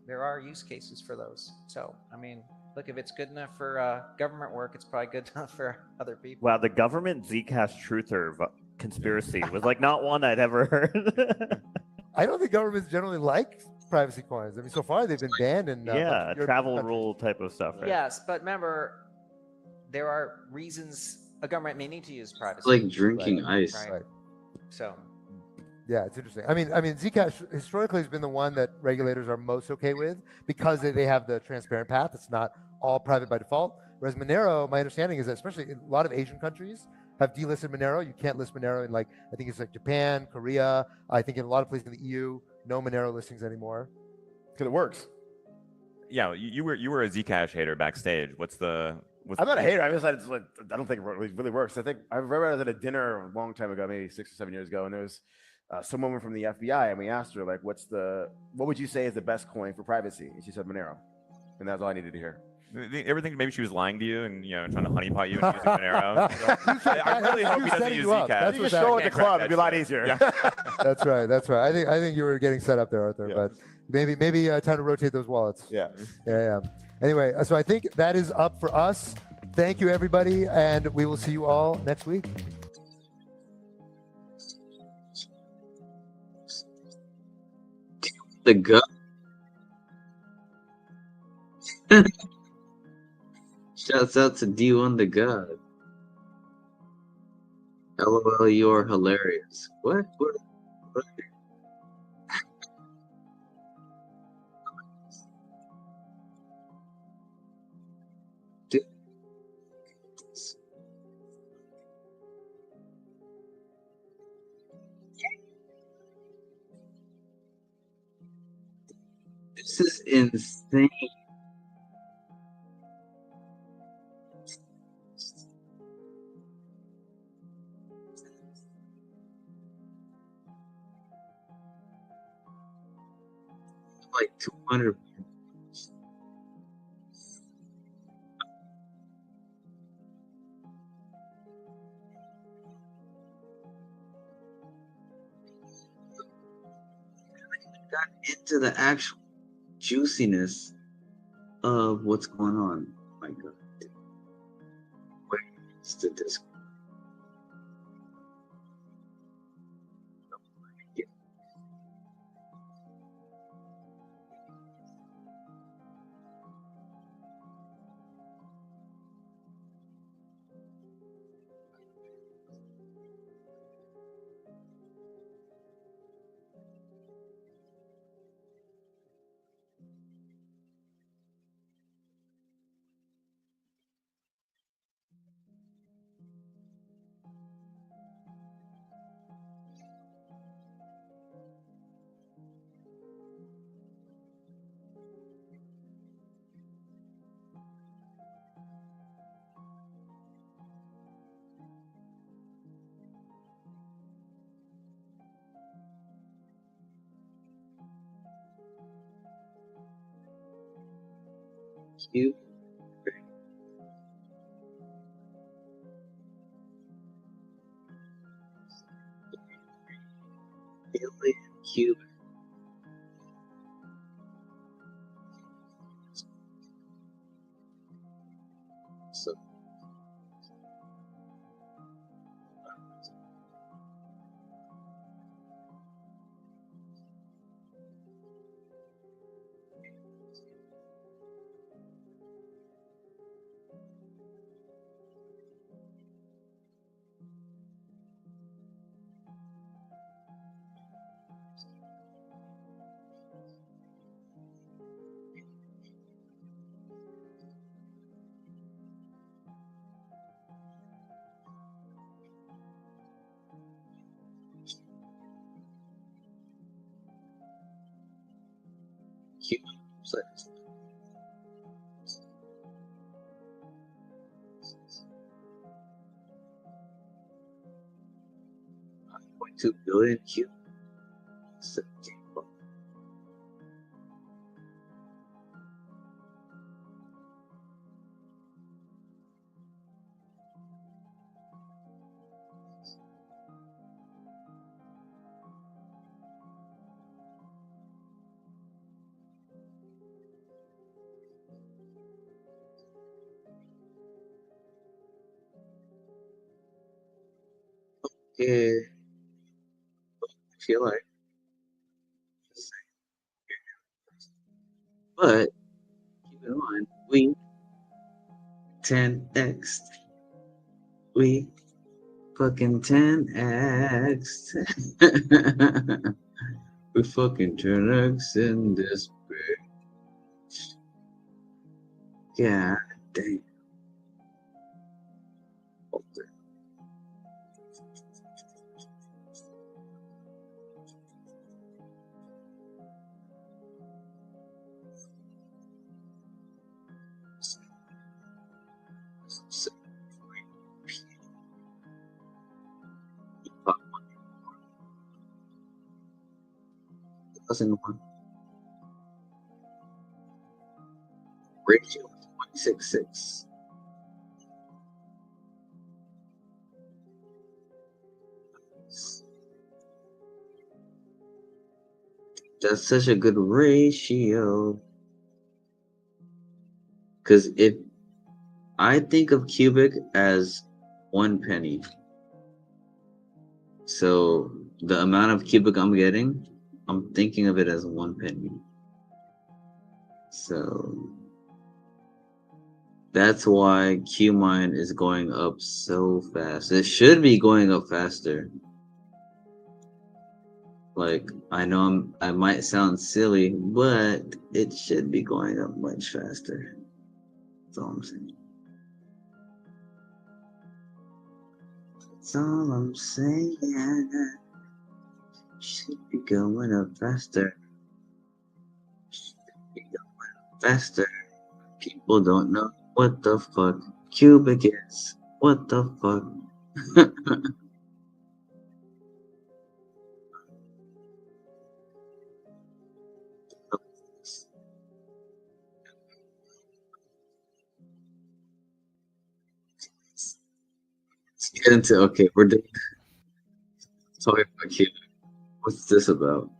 there are use cases for those. So, I mean, look, if it's good enough for government work, it's probably good enough for other people. Wow, the government Zcash truther conspiracy was like not one I'd ever heard. I don't think governments generally like privacy coins. I mean, so far they've been banned in yeah, European travel countries. rule type of stuff, right? Yes, but remember, there are reasons a government may need to use privacy. It's like drinking ice. Right. So. Yeah, it's interesting. I mean, Zcash historically has been the one that regulators are most okay with because they have the transparent path. It's not all private by default. Whereas Monero, my understanding is that especially in a lot of Asian countries have delisted Monero. You can't list Monero in I think it's like Japan, Korea. I think in a lot of places in the EU, no Monero listings anymore. Because it works. Yeah, you were a Zcash hater backstage. I'm not a hater. I just I don't think it really works. I think I remember I was at a dinner a long time ago, maybe 6 or 7 years ago, and there was some woman from the FBI, and we asked her what would you say is the best coin for privacy? And she said Monero, and that's all I needed to hear. Everything maybe she was lying to you and trying to honeypot you and using Monero. So, I really hope he doesn't use Zcash. You just show at the club; it'd be a lot easier. Yeah. That's right. I think you were getting set up there, Arthur. Yeah. But maybe time to rotate those wallets. Yeah. Anyway, so I think that is up for us. Thank you, everybody, and we will see you all next week. The gut. Shouts out to D1 the God. LOL, you're hilarious. What? This is insane. Like 200. Got into the actual juiciness of what's going on. Oh my God. Wait, it's the Discord. cube. Billion cube. So cube. So 2 billion cube. 17. Yeah, I feel like. But keep in mind, we 10x. We fucking 10x. We fucking 10x in this bitch. God damn. Doesn't want ratio 0.66. That's such a good ratio. Because if I think of Qubic as 1 penny, so the amount of Qubic I'm getting, I'm thinking of it as 1 penny. So that's why Qmine is going up so fast. It should be going up faster. Like, I know I might sound silly, but it should be going up much faster. That's all I'm saying. That's all I'm saying. Should be going up faster. Should be going up faster. People don't know what the fuck Qubic is. What the fuck? Let's get into, okay, we're done talking about Qubic. What's this about?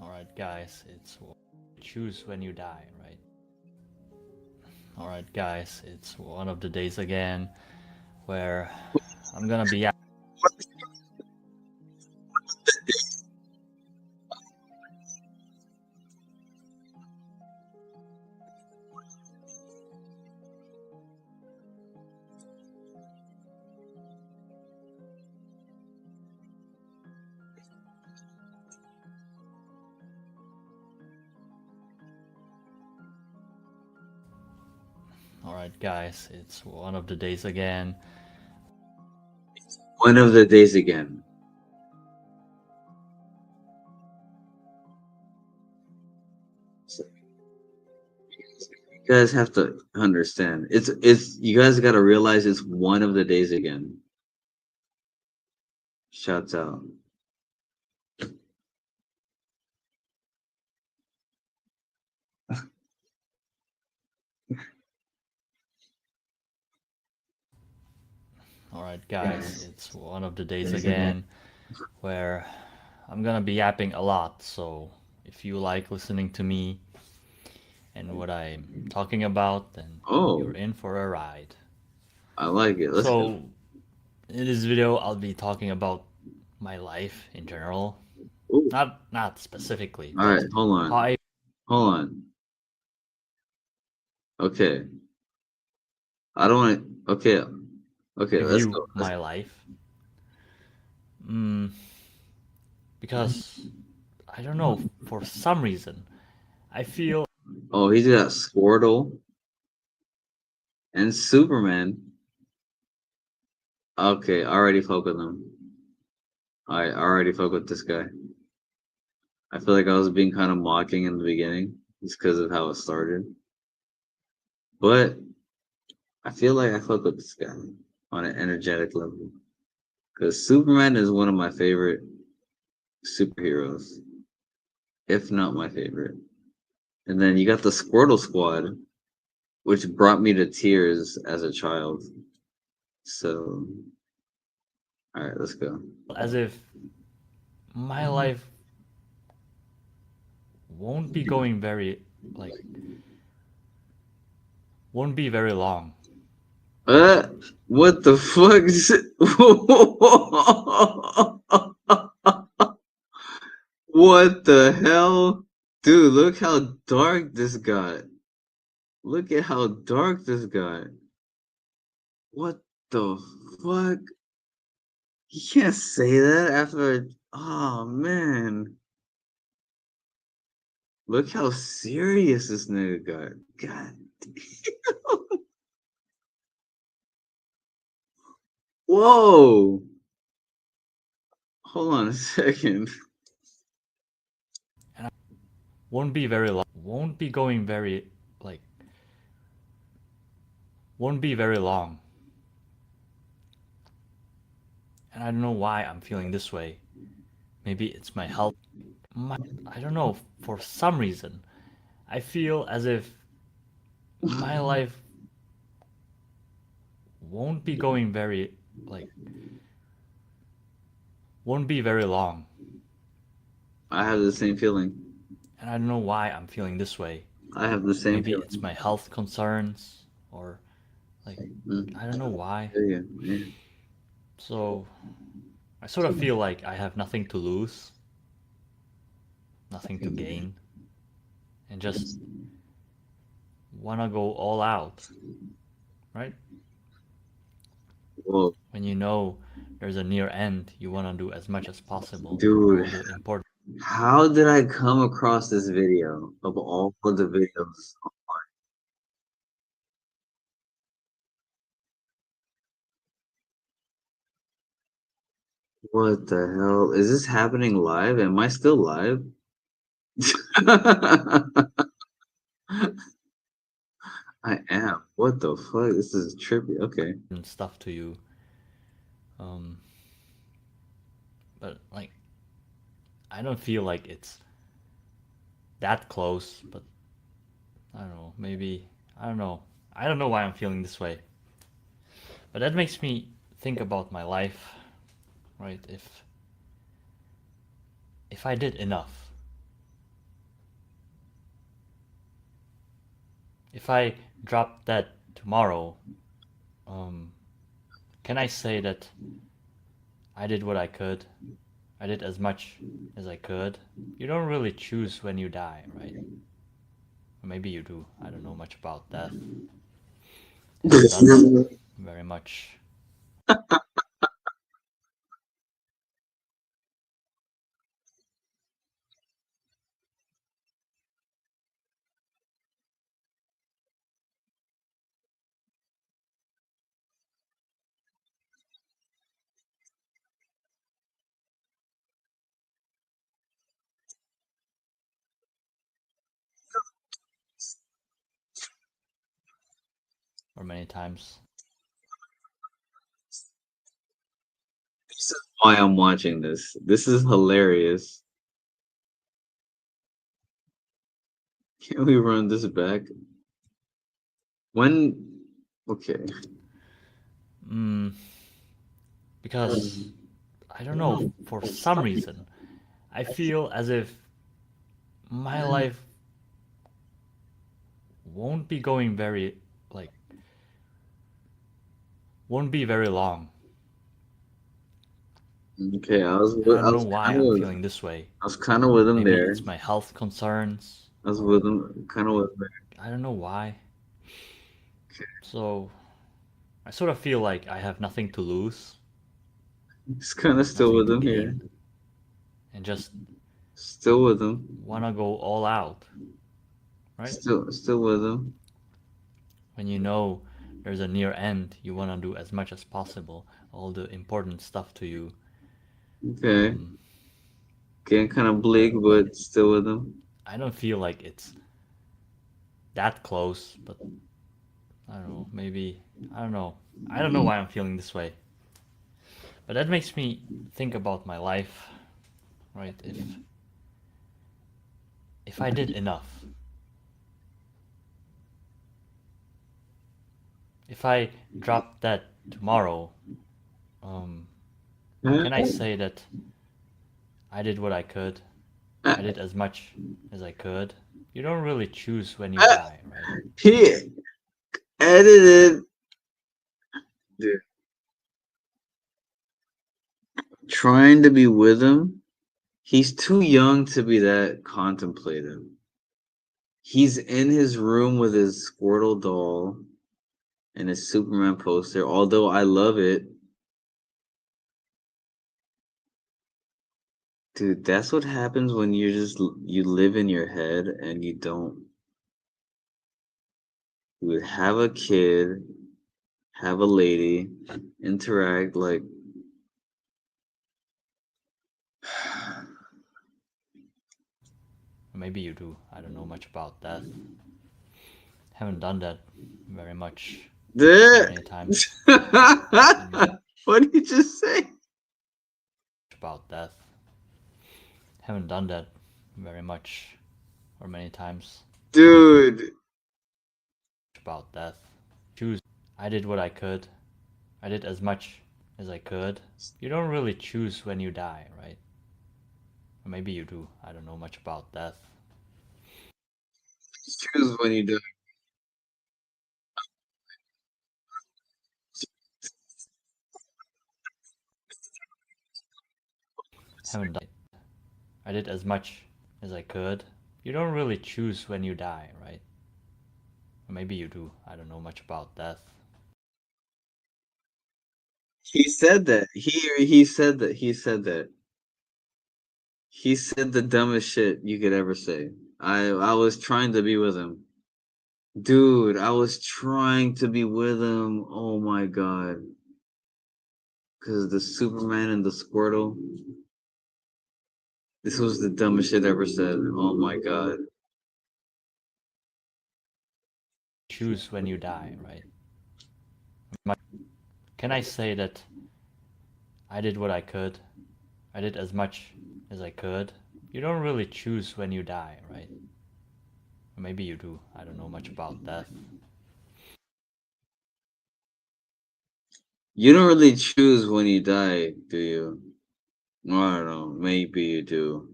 Alright, guys, it's choose when you die, right? Alright, guys, it's one of the days again where I'm gonna be out. Alright, guys, it's one of the days again. One of the days again. So, you guys have to understand. It's you guys got to realize it's one of the days again. Shouts out. Alright, guys, it's one of the days again where I'm gonna be yapping a lot, so if you like listening to me and what I'm talking about, then you're Oh, in for a ride. I like it. Let's go. So, in this video, I'll be talking about my life in general. Ooh. Not specifically, All right, but hold how on. I Hold on. Okay. I don't want. Okay. Okay. Let's view go. my life. Mm, because I don't know, for some reason, I feel Oh, he's got Squirtle and Superman. Okay, I already fuck with him. I already fuck with this guy. I feel like I was being kind of mocking in the beginning, just because of how it started. But I feel like I fuck with this guy on an energetic level. Because Superman is one of my favorite superheroes, if not my favorite. And then you got the Squirtle Squad, which brought me to tears as a child. So, all right, let's go. as if my life won't be going very like won't be very long. What the fuck? What the hell? Dude, look how dark this got. Look at how dark this got. What the fuck? You can't say that after. Oh, man. Look how serious this nigga got. God. Whoa. Hold on a second. And I won't be very long. Won't be going very like won't be very long. And I don't know why I'm feeling this way. Maybe it's my health. I don't know, for some reason I feel as if my life won't be going very like won't be very long. I have the same feeling. And I don't know why I'm feeling this way. I have the same Maybe feeling. it's my health concerns or like I don't know why. Yeah. So I sort of feel like I have nothing to lose, nothing to gain, and just wanna go all out, right? Whoa. When you know there's a near end, you wanna do as much as possible. Dude, All the important. how did I come across this video of all of the videos? What the hell? Is this happening live? Am I still live? I am. What the fuck? This is trippy. Okay. And stuff to you. But like, I don't feel like it's that close. But I don't know. Maybe I don't know. I don't know why I'm feeling this way. But that makes me think about my life, right? If I did enough, if I dropped that tomorrow, can I say that I did what I could? I did as much as I could. You don't really choose when you die, right? Or maybe you do. I don't know much about death. Haven't done very much. Or many times. This is why I'm watching this. This is hilarious. Can we run this back? When? Okay. because I don't know, for some reason, I feel as if my life won't be going very, like, won't be very long. Okay, I was And with, I I don't know was why kind I'm of feeling this way. I was kind of with him Maybe there. it's my health concerns. I was with him, kind of with him there. I don't know why. So I sort of feel like I have nothing to lose, He's kind of still nothing with to him here. gain, and just Still with him. wanna go all out, right? Still with him. When you know there's a near end, you wanna do as much as possible, all the important stuff to you. Okay. Getting kind of bleak, but still with him. I don't feel like it's that close, but I don't know, maybe, I don't know. I don't know why I'm feeling this way. But that makes me think about my life, right? If I did enough, if I dropped that tomorrow, can I say that I did what I could? I did as much as I could. You don't really choose when you die, right? He edited. Dude. Trying to be with him. He's too young to be that contemplative. He's in his room with his Squirtle doll and his Superman poster, although I love it. Dude, that's what happens when you live in your head and you don't. You would have a kid, have a lady, interact like. Maybe you do. I don't know much about death. Haven't done that very much. Many times. What did you just say? About death. Haven't done that very much or many times. Dude. About death. Choose. I did what I could. I did as much as I could. You don't really choose when you die, right? Or maybe you do. I don't know much about death. Choose when you do. Haven't done. I did as much as I could. You don't really choose when you die, right? Or maybe you do. I don't know much about death. He said that. He said that. He said that. He said the dumbest shit you could ever say. I was trying to be with him. Dude, I was trying to be with him. Oh my god. Cause the Superman and the Squirtle. This was the dumbest shit ever said. Oh my god. Choose when you die, right? Can I say that I did what I could? I did as much as I could. You don't really choose when you die, right? Or maybe you do. I don't know much about death. You don't really choose when you die, do you? I don't know. Maybe you do.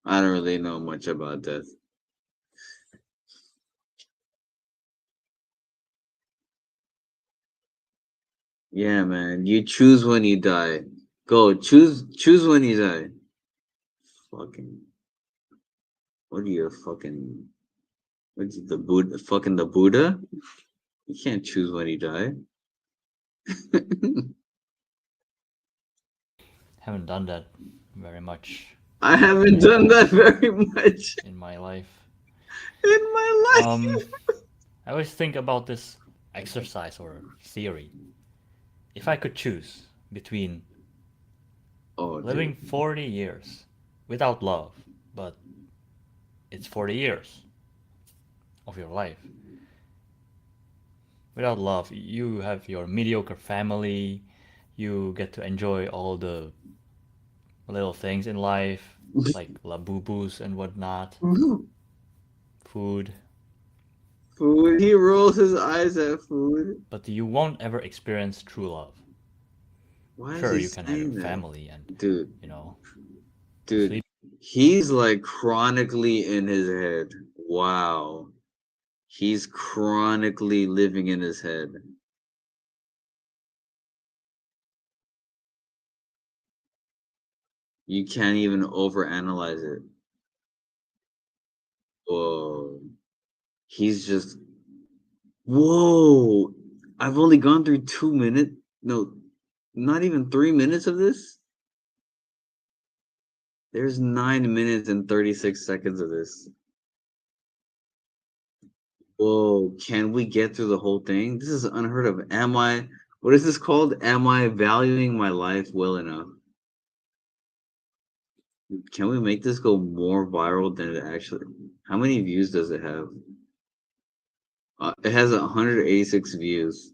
I don't really know much about death. Yeah, man. You choose when you die. Go choose when you die. Fucking what are you fucking what's the Buddha fucking the Buddha? You can't choose when you die. Haven't done that very much. I haven't done that very much in my life. In my life. I always think about this exercise or theory. If I could choose between living 40 years without love, but it's 40 years of your life. Without love, you have your mediocre family, you get to enjoy all the little things in life, like labubus and whatnot. Food. Food. He rolls his eyes at food. But you won't ever experience true love. Why is Sure, he you can have your saying that? family and Dude, you know dude, sleep. he's like chronically in his head. Wow. He's chronically living in his head. You can't even overanalyze it. Whoa. He's just, whoa. I've only gone through 2 minutes. No, not even 3 minutes of this. There's 9 minutes and 36 seconds of this. Whoa, can we get through the whole thing? This is unheard of. What is this called? Am I valuing my life well enough? Can we make this go more viral than it actually? How many views does it have? It has 186 views.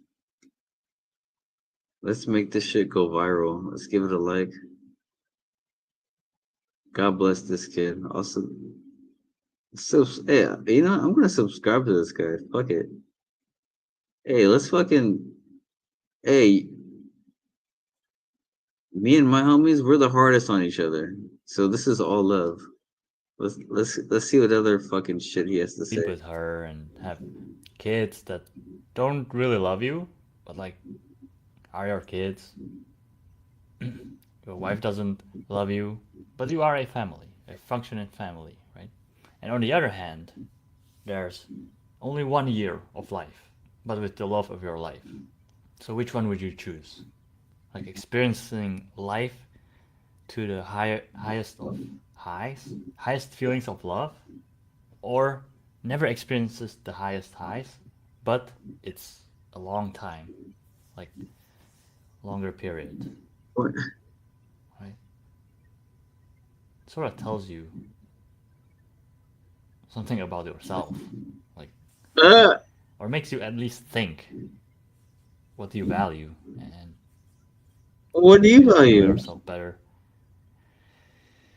Let's make this shit go viral. Let's give it a like. God bless this kid. Also, hey, you know, I'm gonna subscribe to this guy. Fuck it. Hey, let's fucking. Hey, me and my homies, we're the hardest on each other. So this is all love. Let's see what other fucking shit he has to say. Sleep with her and have kids that don't really love you, but like are your kids. Your wife doesn't love you, but you are a family, a functioning family, right? And on the other hand, there's only 1 year of life, but with the love of your life. So which one would you choose? Like experiencing life to the highest of highest feelings of love, or never experiences the highest highs, but it's a long time, like longer period, What? right? Sort of tells you something about yourself, like, or makes you at least think what you value and What do you get to know value? yourself better.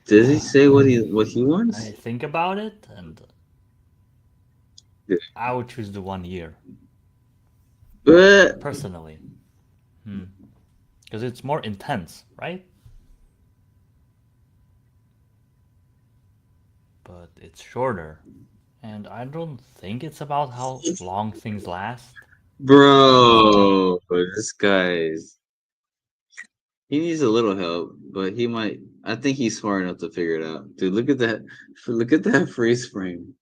Does he say what he I wants? think about it, and Yeah. I would choose the 1 year But personally, because it's more intense, right? But it's shorter, and I don't think it's about how long things last. bro, this guy's he needs a little help, but he might. I think he's smart enough to figure it out. Dude, look at that! Look at that freeze frame.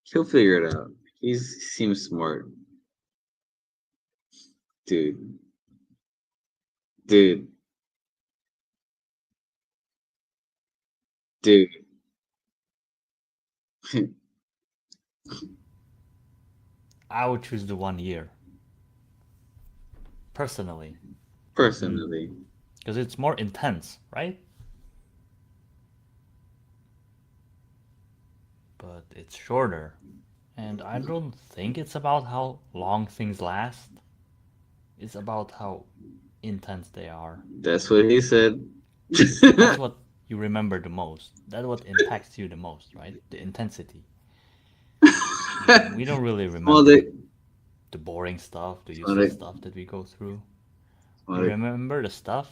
He'll figure it out. He seems smart, dude. Dude, dude. I would choose the 1 year personally, Personally, because it's more intense, right? But it's shorter, and I don't think it's about how long things last. It's about how intense they are. that's what he said. That's what you remember the most. That's what impacts you the most, right? The intensity. We don't really Small remember dick. the boring stuff, the Small useless dick. stuff that we go through. We Small dick. remember the stuff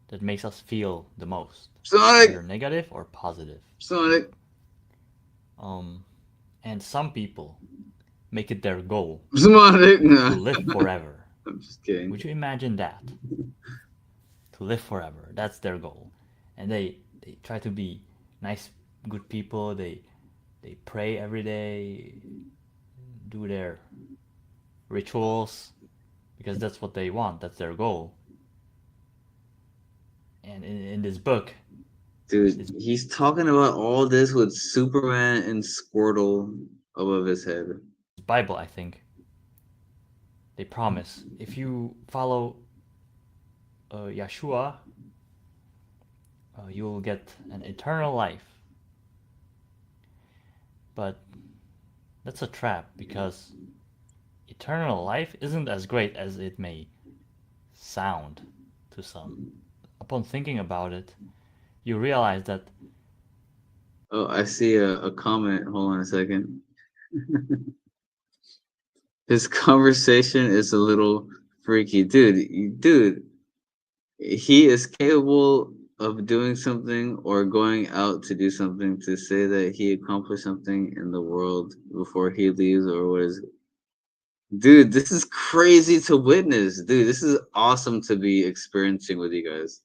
that makes us feel the most, Sonic. either negative or positive. Sonic. And some people make it their goal Sonic. to Nah. live forever. I'm just kidding. Would you imagine that? To live forever. That's their goal. And they try to be nice, good people. They pray every day, do their rituals, because that's what they want. That's their goal. And in this book, dude, he's talking about all this with Superman and Squirtle above his head. Bible, I think, they promise if you follow Yeshua, you will get an eternal life. But that's a trap, because eternal life isn't as great as it may sound to some. Upon thinking about it, you realize that. Oh, I see a comment. Hold on a second. His conversation is a little freaky, dude. He is capable of doing something or going out to do something to say that he accomplished something in the world before he leaves or was. Dude, this is crazy to witness. Dude, this is awesome to be experiencing with you guys.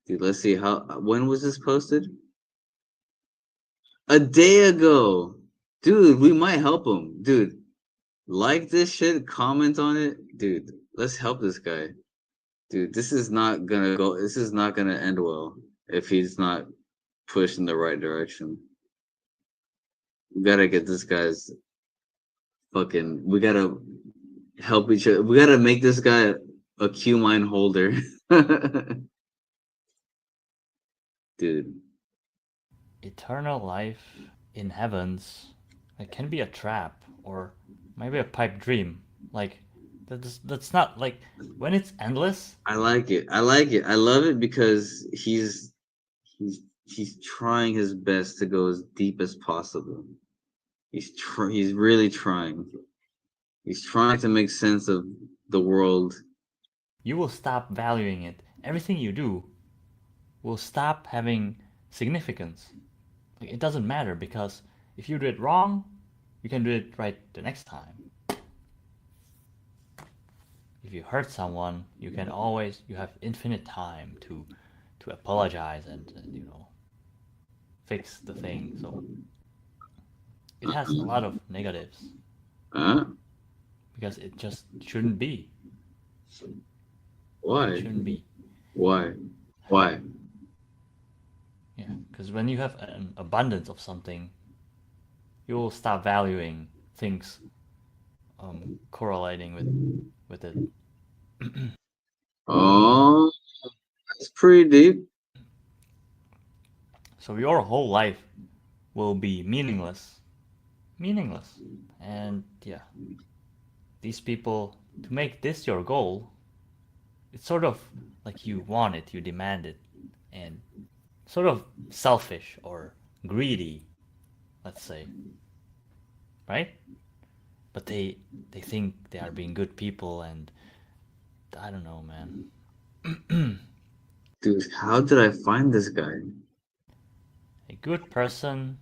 Dude, let's see how. When was this posted? A day ago. Dude, we might help him. Dude, like this shit, comment on it. Dude, let's help this guy. Dude, this is not gonna go. This is not gonna end well if he's not pushed in the right direction. We gotta get this guy's fucking. We gotta help each other. We gotta make this guy a Qmine holder. Dude. Eternal life in heavens, it can be a trap or maybe a pipe dream. Like that's not like when it's endless. I like it. I like it. I love it because he's trying his best to go as deep as possible. He's really trying. He's trying to make sense of the world. You will stop valuing it. Everything you do will stop having significance. Like it doesn't matter because if you do it wrong, you can do it right the next time. If you hurt someone, you can always you have infinite time to apologize and fix the thing. So it has a lot of negatives. Because it just shouldn't be. Why? It shouldn't be. Why? Why? Yeah, because when you have an abundance of something, you will stop valuing things correlating with it. Oh, that's pretty deep. So your whole life will be meaningless. Meaningless. And yeah, these people, to make this your goal, it's sort of like you want it, you demand it, and sort of selfish or greedy, let's say. Right? But they think they are being good people, and I don't know, man. Dude, how did I find this guy? A good person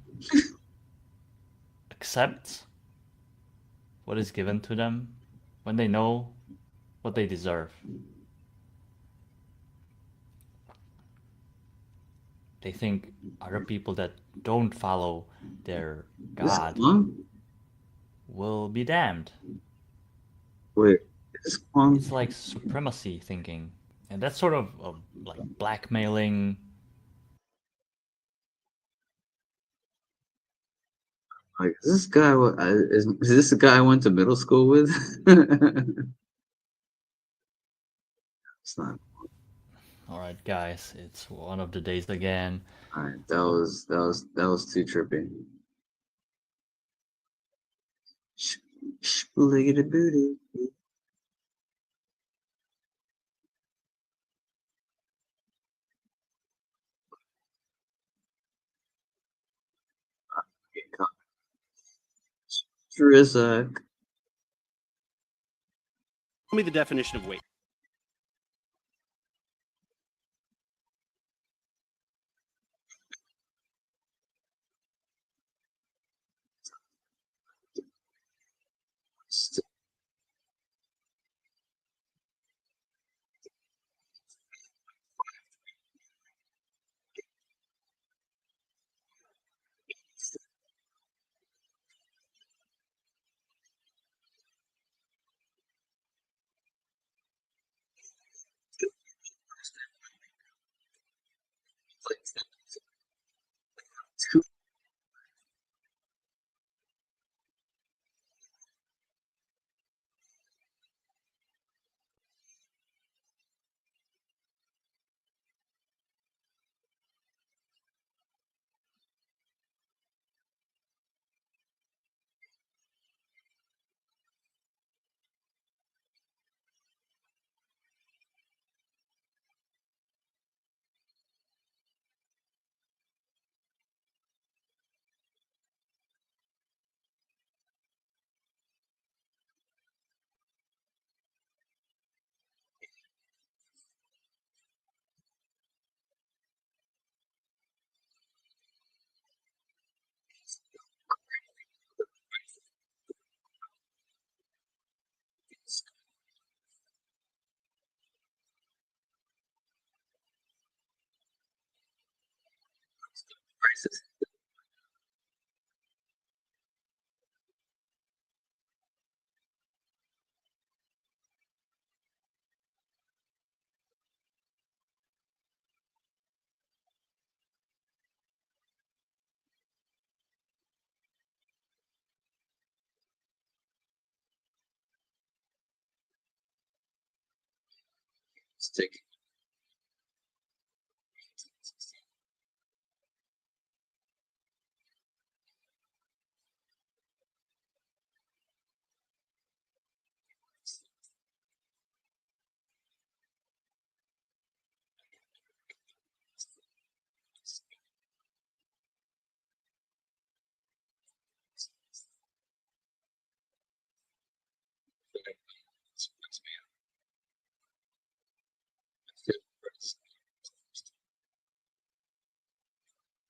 accepts what is given to them when they know what they deserve. They think other people that don't follow their God will be damned. Wait, it's like supremacy thinking, and that's sort of like blackmailing. Like, is this guy? Is this the guy I went to middle school with? It's not. All right, guys, it's one of the days again. All right, that was too trippy. Liggity booty. Trizak. Tell me the definition of weight. Prices. Stick.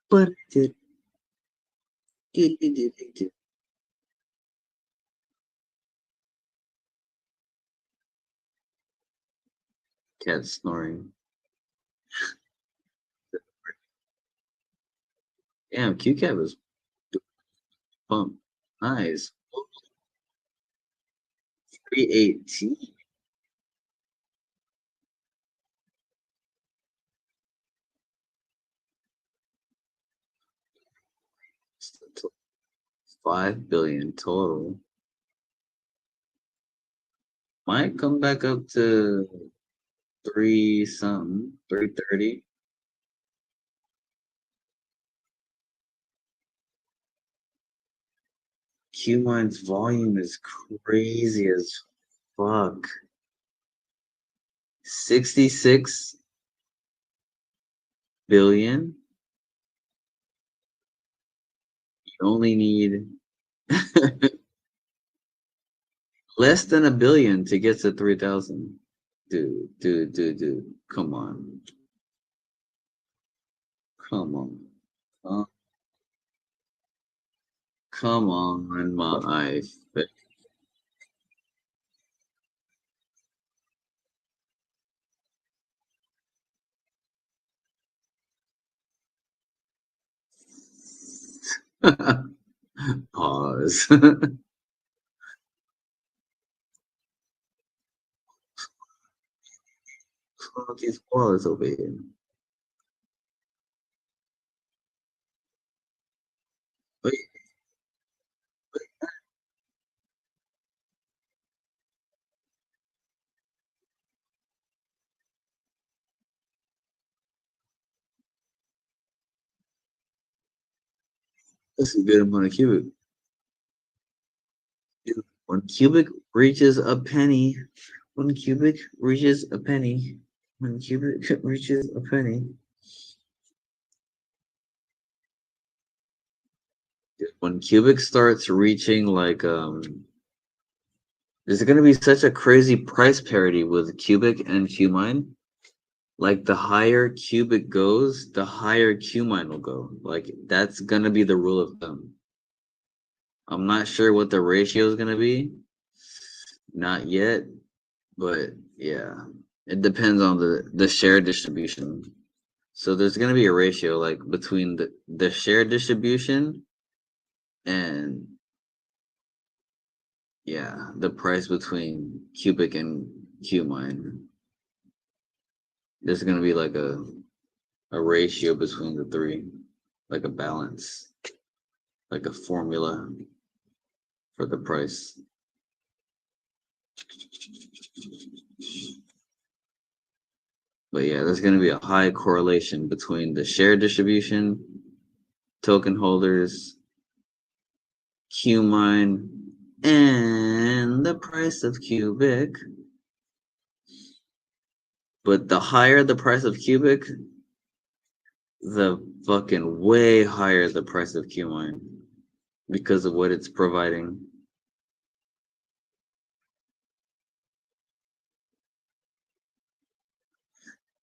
But it did. Cat snoring. Damn, QCAP is pumped. Nice. 318. To 5 billion total. Might come back up to 3 something, 330. Qmine's volume is crazy as fuck. 66 billion. You only need less than a billion to get to 3,000. Dude. Come on. Come on. Come on, my face. Pause. All these wallets over here. Wait, that's a good amount of cubic. When cubic reaches a penny, when cubic reaches a penny, when cubic reaches a penny. When cubic starts reaching like there's gonna be such a crazy price parity with cubic and Qmine. Like the higher cubic goes, the higher Qmine will go. Like that's gonna be the rule of thumb. I'm not sure what the ratio is gonna be. Not yet, but yeah. It depends on the share distribution. So there's gonna be a ratio like between the share distribution and yeah, the price between Qubic and Qmine. There's gonna be like a ratio between the three, like a balance, like a formula for the price. But yeah, there's gonna be a high correlation between the share distribution, token holders, Qmine, and the price of Qubic. But the higher the price of Qubic, the fucking way higher the price of Qmine because of what it's providing.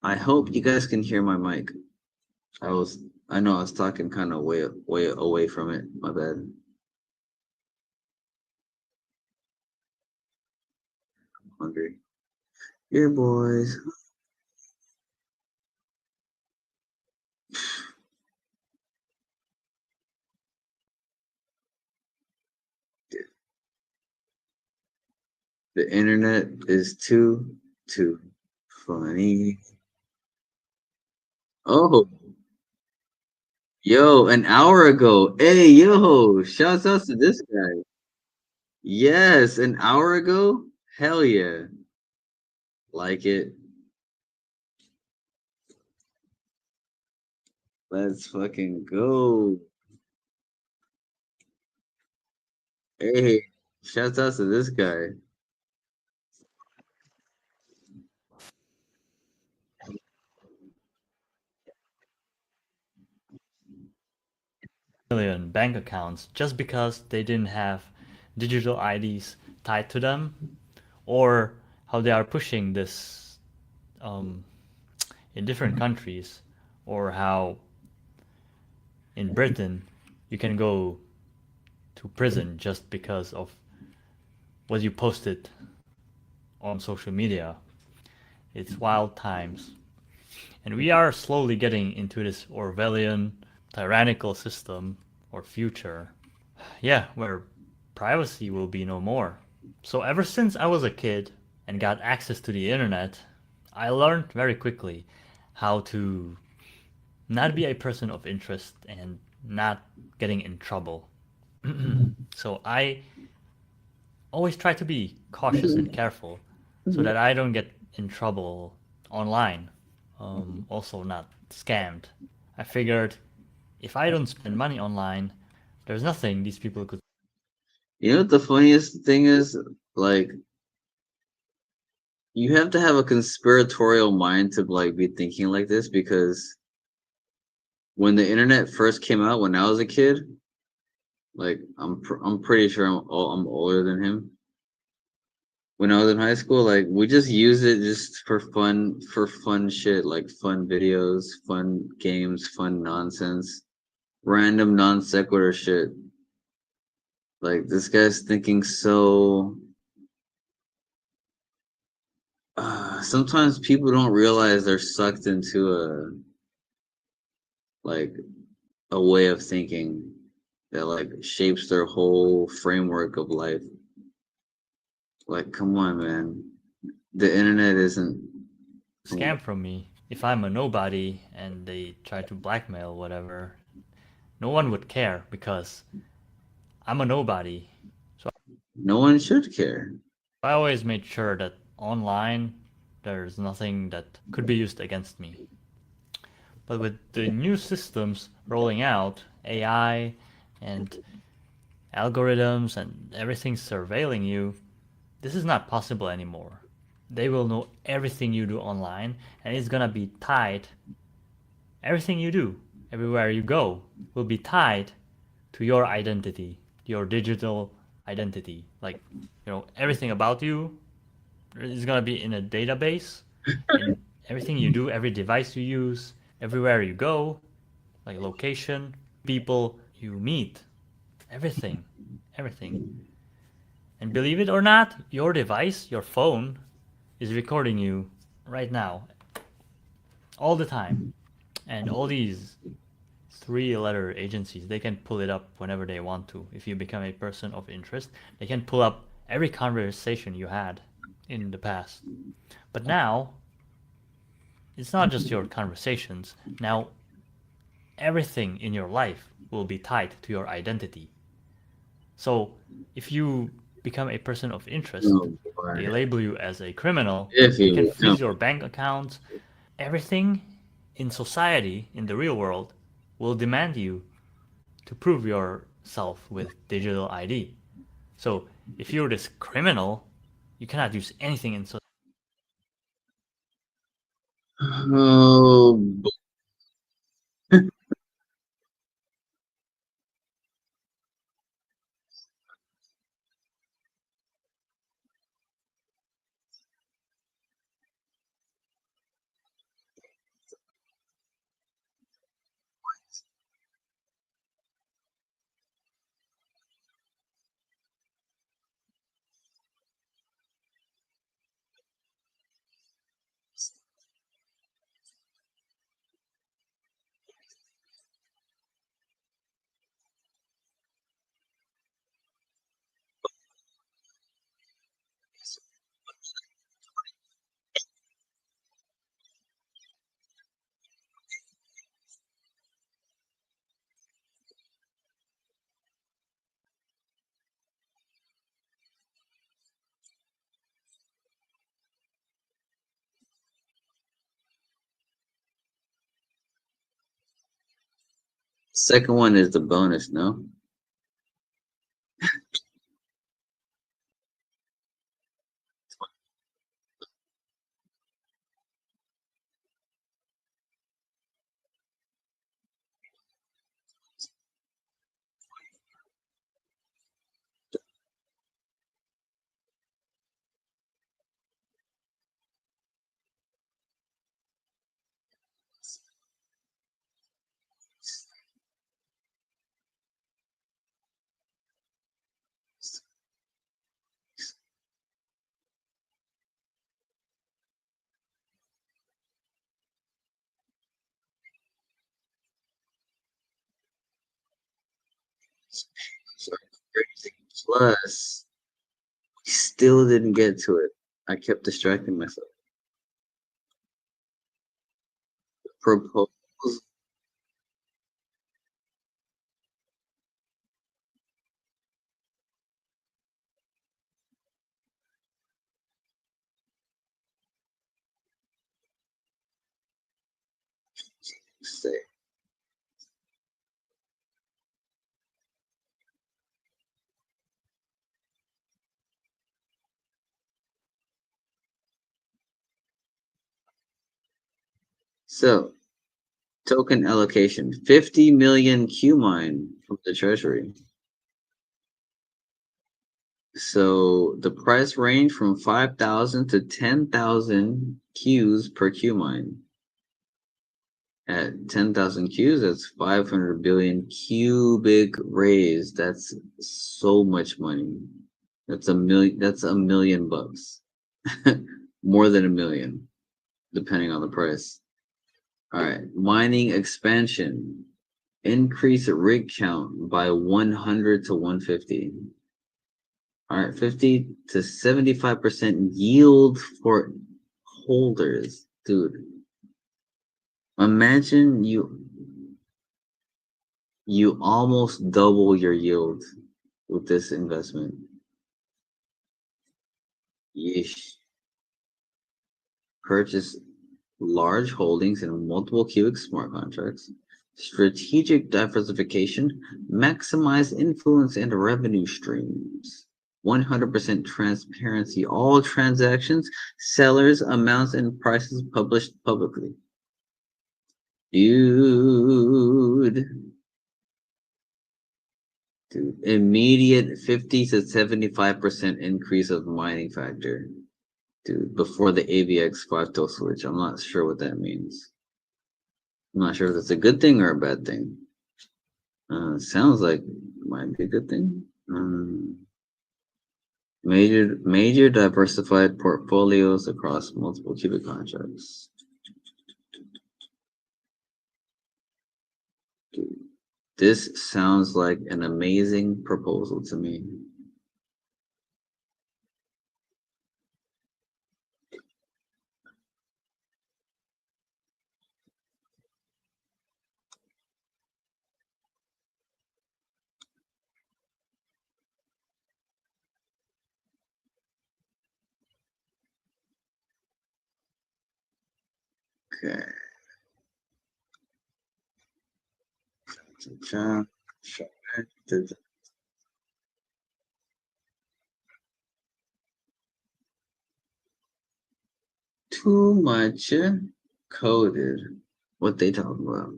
I hope you guys can hear my mic. I know I was talking kind of way away from it. My bad. I'm hungry. Yeah, boys. The internet is too funny. Oh, yo, an hour ago. Hey, yo, shouts out to this guy. Yes, an hour ago? Hell yeah. Like it. Let's fucking go. Hey, shouts out to this guy. Million bank accounts just because they didn't have digital IDs tied to them, or how they are pushing this in different countries, or how in Britain you can go to prison just because of what you posted on social media. It's wild times. And we are slowly getting into this Orwellian tyrannical system or future. Yeah, where privacy will be no more. So ever since I was a kid and got access to the internet, I learned very quickly how to not be a person of interest and not getting in trouble. So I always try to be cautious and careful so that I don't get in trouble online. Also, not scammed. I figured if I don't spend money online, there's nothing these people could. You know what the funniest thing is? Like, you have to have a conspiratorial mind to like be thinking like this because when the internet first came out when I was a kid, like I'm pretty sure I'm older than him. When I was in high school, like we just used it just for fun shit, like fun videos, fun games, fun nonsense, random non sequitur shit. Like this guy's thinking so. Sometimes people don't realize they're sucked into like a way of thinking that like shapes their whole framework of life. Like, come on, man. The internet isn't. Scam from me. If I'm a nobody and they try to blackmail whatever, no one would care because I'm a nobody. So No one should care. I always made sure that online there's nothing that could be used against me. But with the new systems rolling out, AI and algorithms and everything surveilling you, this is not possible anymore. They will know everything you do online and it's gonna be tied. Everything you do, everywhere you go, will be tied to your identity, your digital identity. Like, everything about you is gonna be in a database, and everything you do, every device you use, everywhere you go, like location, people you meet, everything, everything. And believe it or not, your device, your phone, is recording you right now, all the time. And all these three-letter agencies, they can pull it up whenever they want to. If you become a person of interest, they can pull up every conversation you had in the past. But now, it's not just your conversations. Now, everything in your life will be tied to your identity. So, if you become a person of interest, Oh, they boy. label you as a criminal, If they can you become. freeze your bank account. Everything in society, in the real world, will demand you to prove yourself with digital ID. So if you're this criminal, you cannot use anything in society. Oh, Second one is the bonus, no? So crazy. Plus, we still didn't get to it. I kept distracting myself. Propose. Say. So, token allocation 50 million Qmine from the treasury. So the price range from 5,000 to 10,000 Qs per Qmine. At 10,000 Qs, that's 500 billion cubic raised. That's so much money. That's a million. That's $1 million bucks. More than $1 million, depending on the price. All right, mining expansion. Increase rig count by 100 to 150. All right, 50 to 75% yield for holders. Dude, imagine you almost double your yield with this investment. Yeesh. Purchase large holdings in multiple Qubic smart contracts. Strategic diversification. Maximize influence and revenue streams. 100% transparency. All transactions, sellers, amounts, and prices published publicly. Dude, immediate 50 to 75% increase of mining factor. Dude, before the AVX 5-toe switch. I'm not sure what that means. I'm not sure if that's a good thing or a bad thing. Sounds like it might be a good thing. Major diversified portfolios across multiple Qubic contracts. Dude, this sounds like an amazing proposal to me. Okay. Too much coded. What they talk about?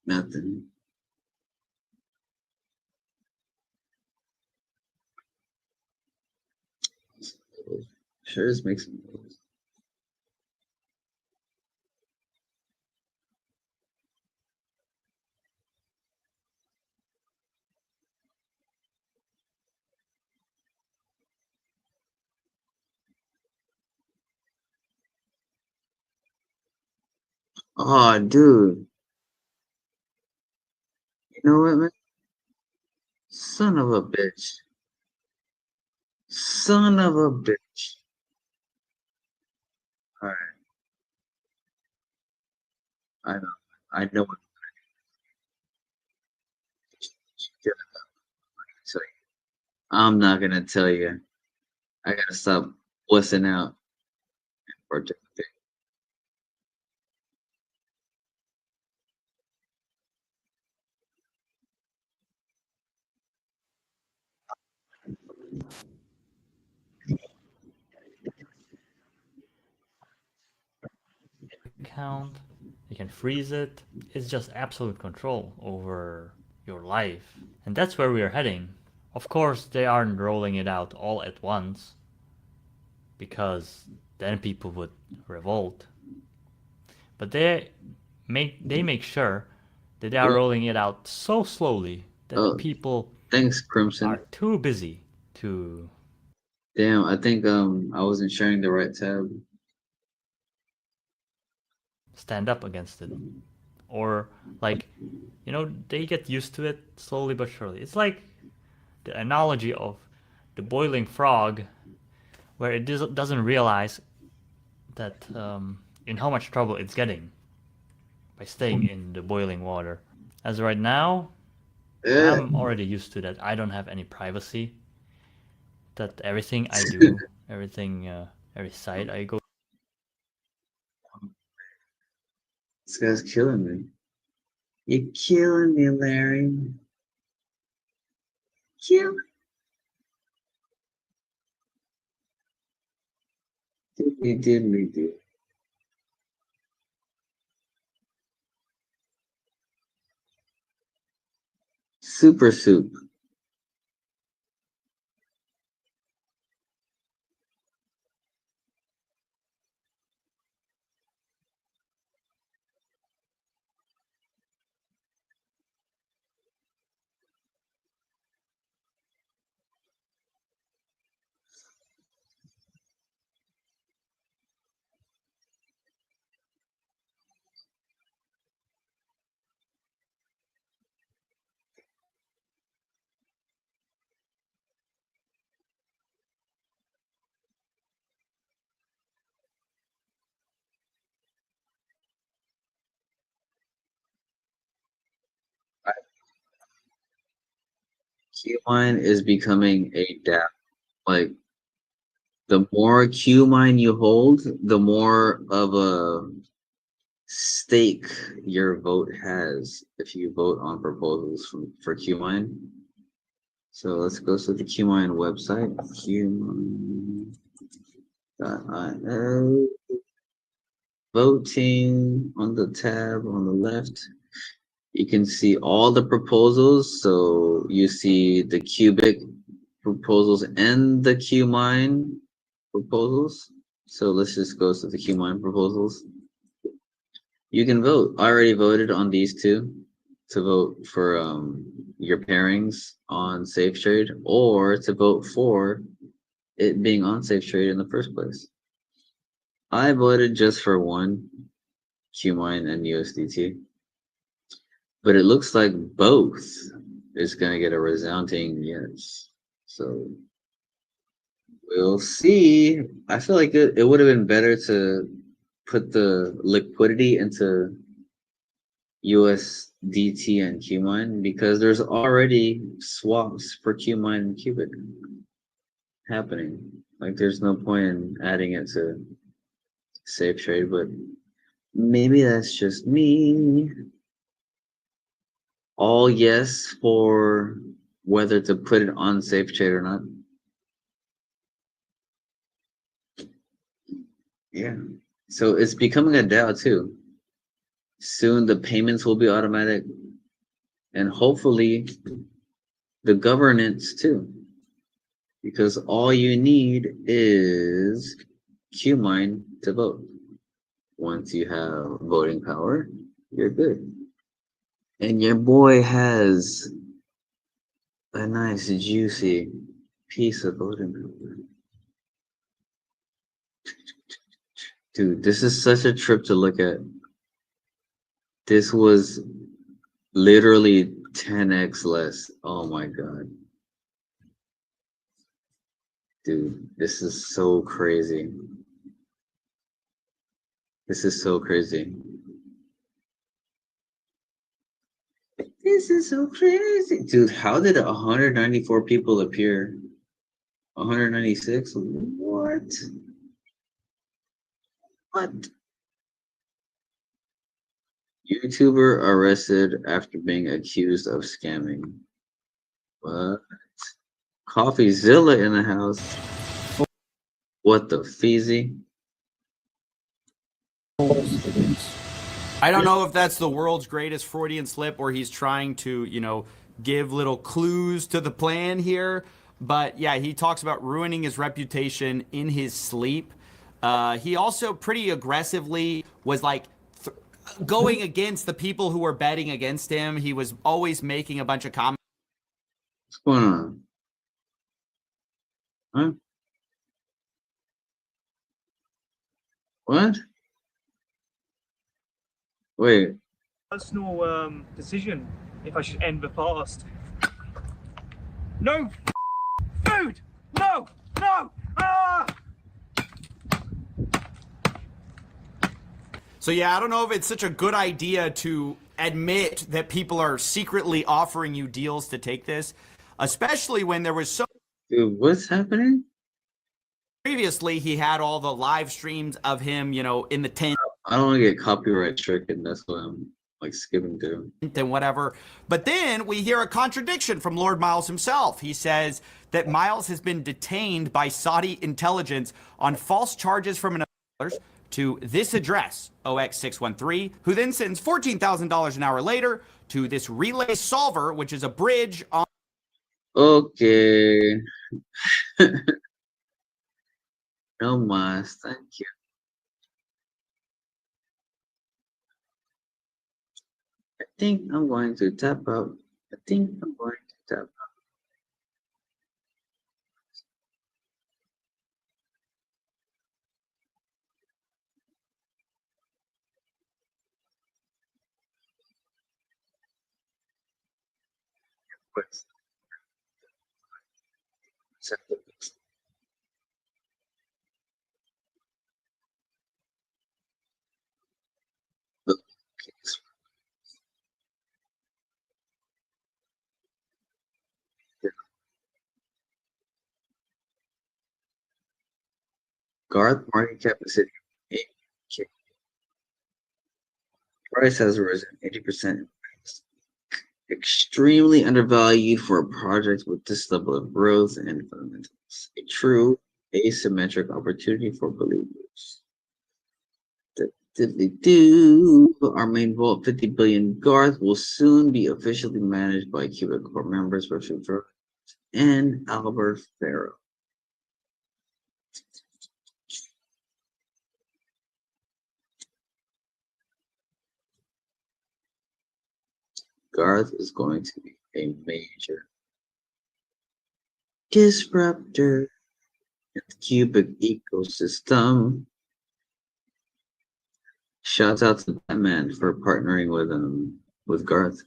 Nothing. Sure, this makes some noise. Oh, dude. You know what, man? Son of a bitch. Son of a bitch. All right. I know. I know what I'm not gonna tell you. I gotta stop wussing out and participate. account. They can freeze it. It's just absolute control over your life. And that's where we are heading. Of course, they aren't rolling it out all at once, because then people would revolt. But they make sure that they are rolling it out so slowly that people Thanks, Crimson. are too busy to. Damn, I think I wasn't sharing the right tab. Stand up against it. Or, like, they get used to it slowly but surely. It's like the analogy of the boiling frog, where it doesn't realize that in how much trouble it's getting by staying in the boiling water. As right now, I'm already used to that. I don't have any privacy. That everything I do, everything, every site I go. This guy's killing me. You're killing me, Larry. Kill. Diddly diddly do. Super soup. Qmine is becoming a DApp. Like, the more Qmine you hold, the more of a stake your vote has if you vote on proposals for Qmine. So let's go to the Qmine website, qmine.io. Voting on the tab on the left. You can see all the proposals. So you see the Qubic proposals and the Qmine proposals. So let's just go to the Qmine proposals. You can vote. I already voted on these two to vote for your pairings on Safe Trade, or to vote for it being on Safe Trade in the first place. I voted just for one, Qmine and USDT. But it looks like both is going to get a resounding yes. So we'll see. I feel like it would have been better to put the liquidity into USDT and Qmine, because there's already swaps for Qmine and Qubic happening. Like, there's no point in adding it to Safe Trade, but maybe that's just me. All yes for whether to put it on Safe Trade or not. Yeah. So it's becoming a DAO too. Soon the payments will be automatic, and hopefully the governance too. Because all you need is Qmine to vote. Once you have voting power, you're good. And your boy has a nice juicy piece of voting power. Dude, this is such a trip to look at. This was literally 10x less. Oh my god. Dude, this is so crazy. This is so crazy. This is so crazy. Dude, how did 194 people appear? 196? What? What? YouTuber arrested after being accused of scamming. What? Coffeezilla in the house. What the feezy? I don't know if that's the world's greatest Freudian slip or he's trying to, give little clues to the plan here. But yeah, he talks about ruining his reputation in his sleep. He also pretty aggressively was like going against the people who were betting against him. He was always making a bunch of comments. What's going on? Huh? What? Wait. Personal decision if I should end the fast. No food! No! No! Ah! So yeah, I don't know if it's such a good idea to admit that people are secretly offering you deals to take this, especially when there was so. Dude, what's happening? Previously, he had all the live streams of him, in the tent. I don't want to get copyright stricken. That's what I'm like skipping through. And whatever. But then we hear a contradiction from Lord Miles himself. He says that Miles has been detained by Saudi intelligence on false charges from another to this address, OX613, who then sends $14,000 an hour later to this relay solver, which is a bridge on. Okay. No mas, thank you. I think I'm going to tap out. I think I'm going to tap out. Garth market cap is sitting at 8K. Price has risen 80%. Extremely undervalued for a project with this level of growth and fundamentals. A true asymmetric opportunity for believers. Our main vault, 50 billion Garth, will soon be officially managed by Qubic core members Richard Burke and Albert Farrow. Garth is going to be a major disruptor in the Qubic ecosystem. Shouts out to Batman for partnering with Garth.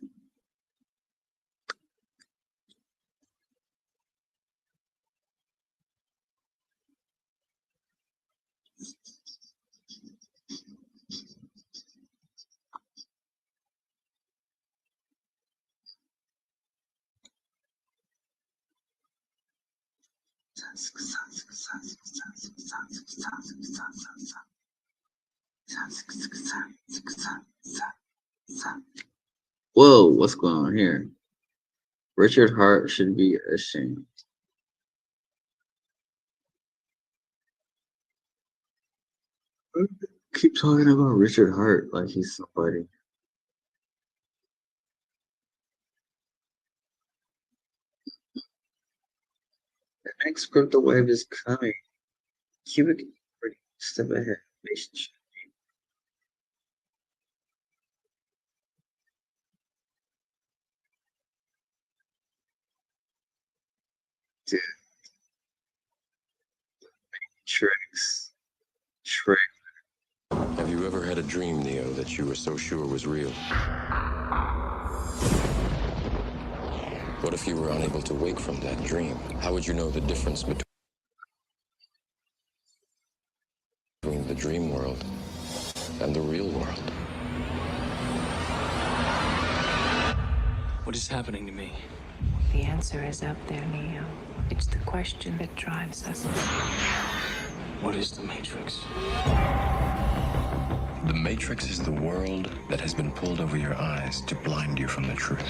Whoa, what's going on here? Richard Hart should be ashamed. Keep talking about Richard Hart like he's somebody. The next crypto wave is coming. Qubic is pretty step ahead. Relationship. Dude. Tricks. Trick. Have you ever had a dream, Neo, that you were so sure was real? What if you were unable to wake from that dream? How would you know the difference between the dream world and the real world? What is happening to me? The answer is out there, Neo. It's the question that drives us. What is the Matrix? The Matrix is the world that has been pulled over your eyes to blind you from the truth.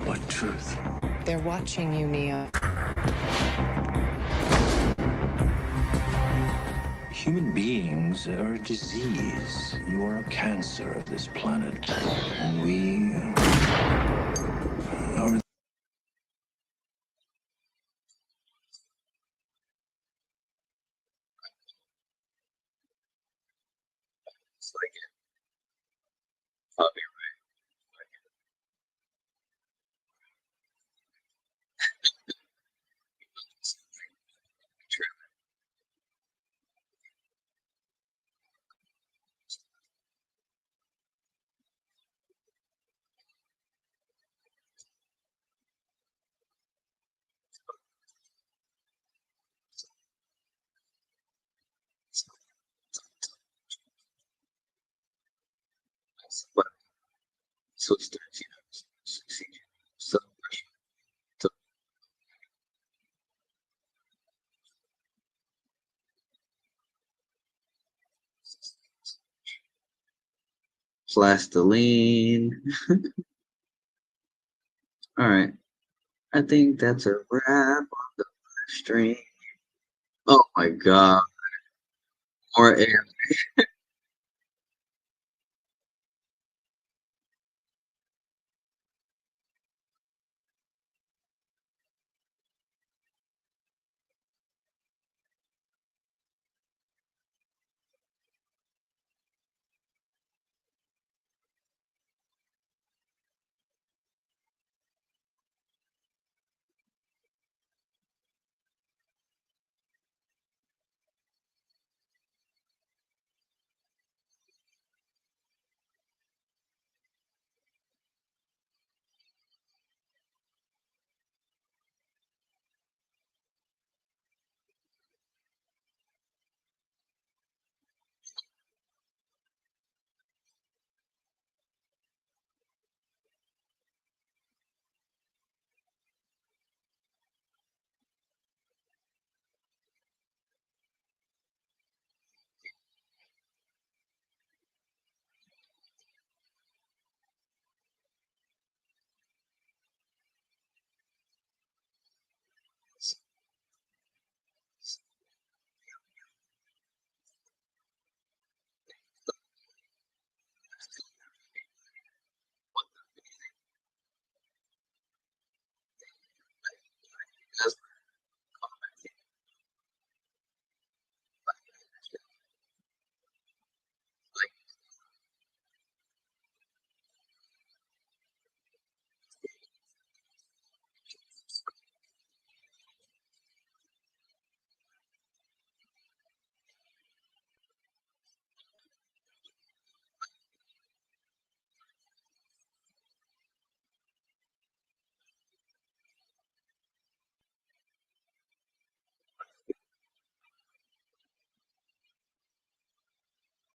What truth? They're watching you, Neo. Human beings are a disease. You are a cancer of this planet. And we are. It's like copyright. But so it's 13 so so plastiline. All right. I think that's a wrap on the stream. Oh my god. More air.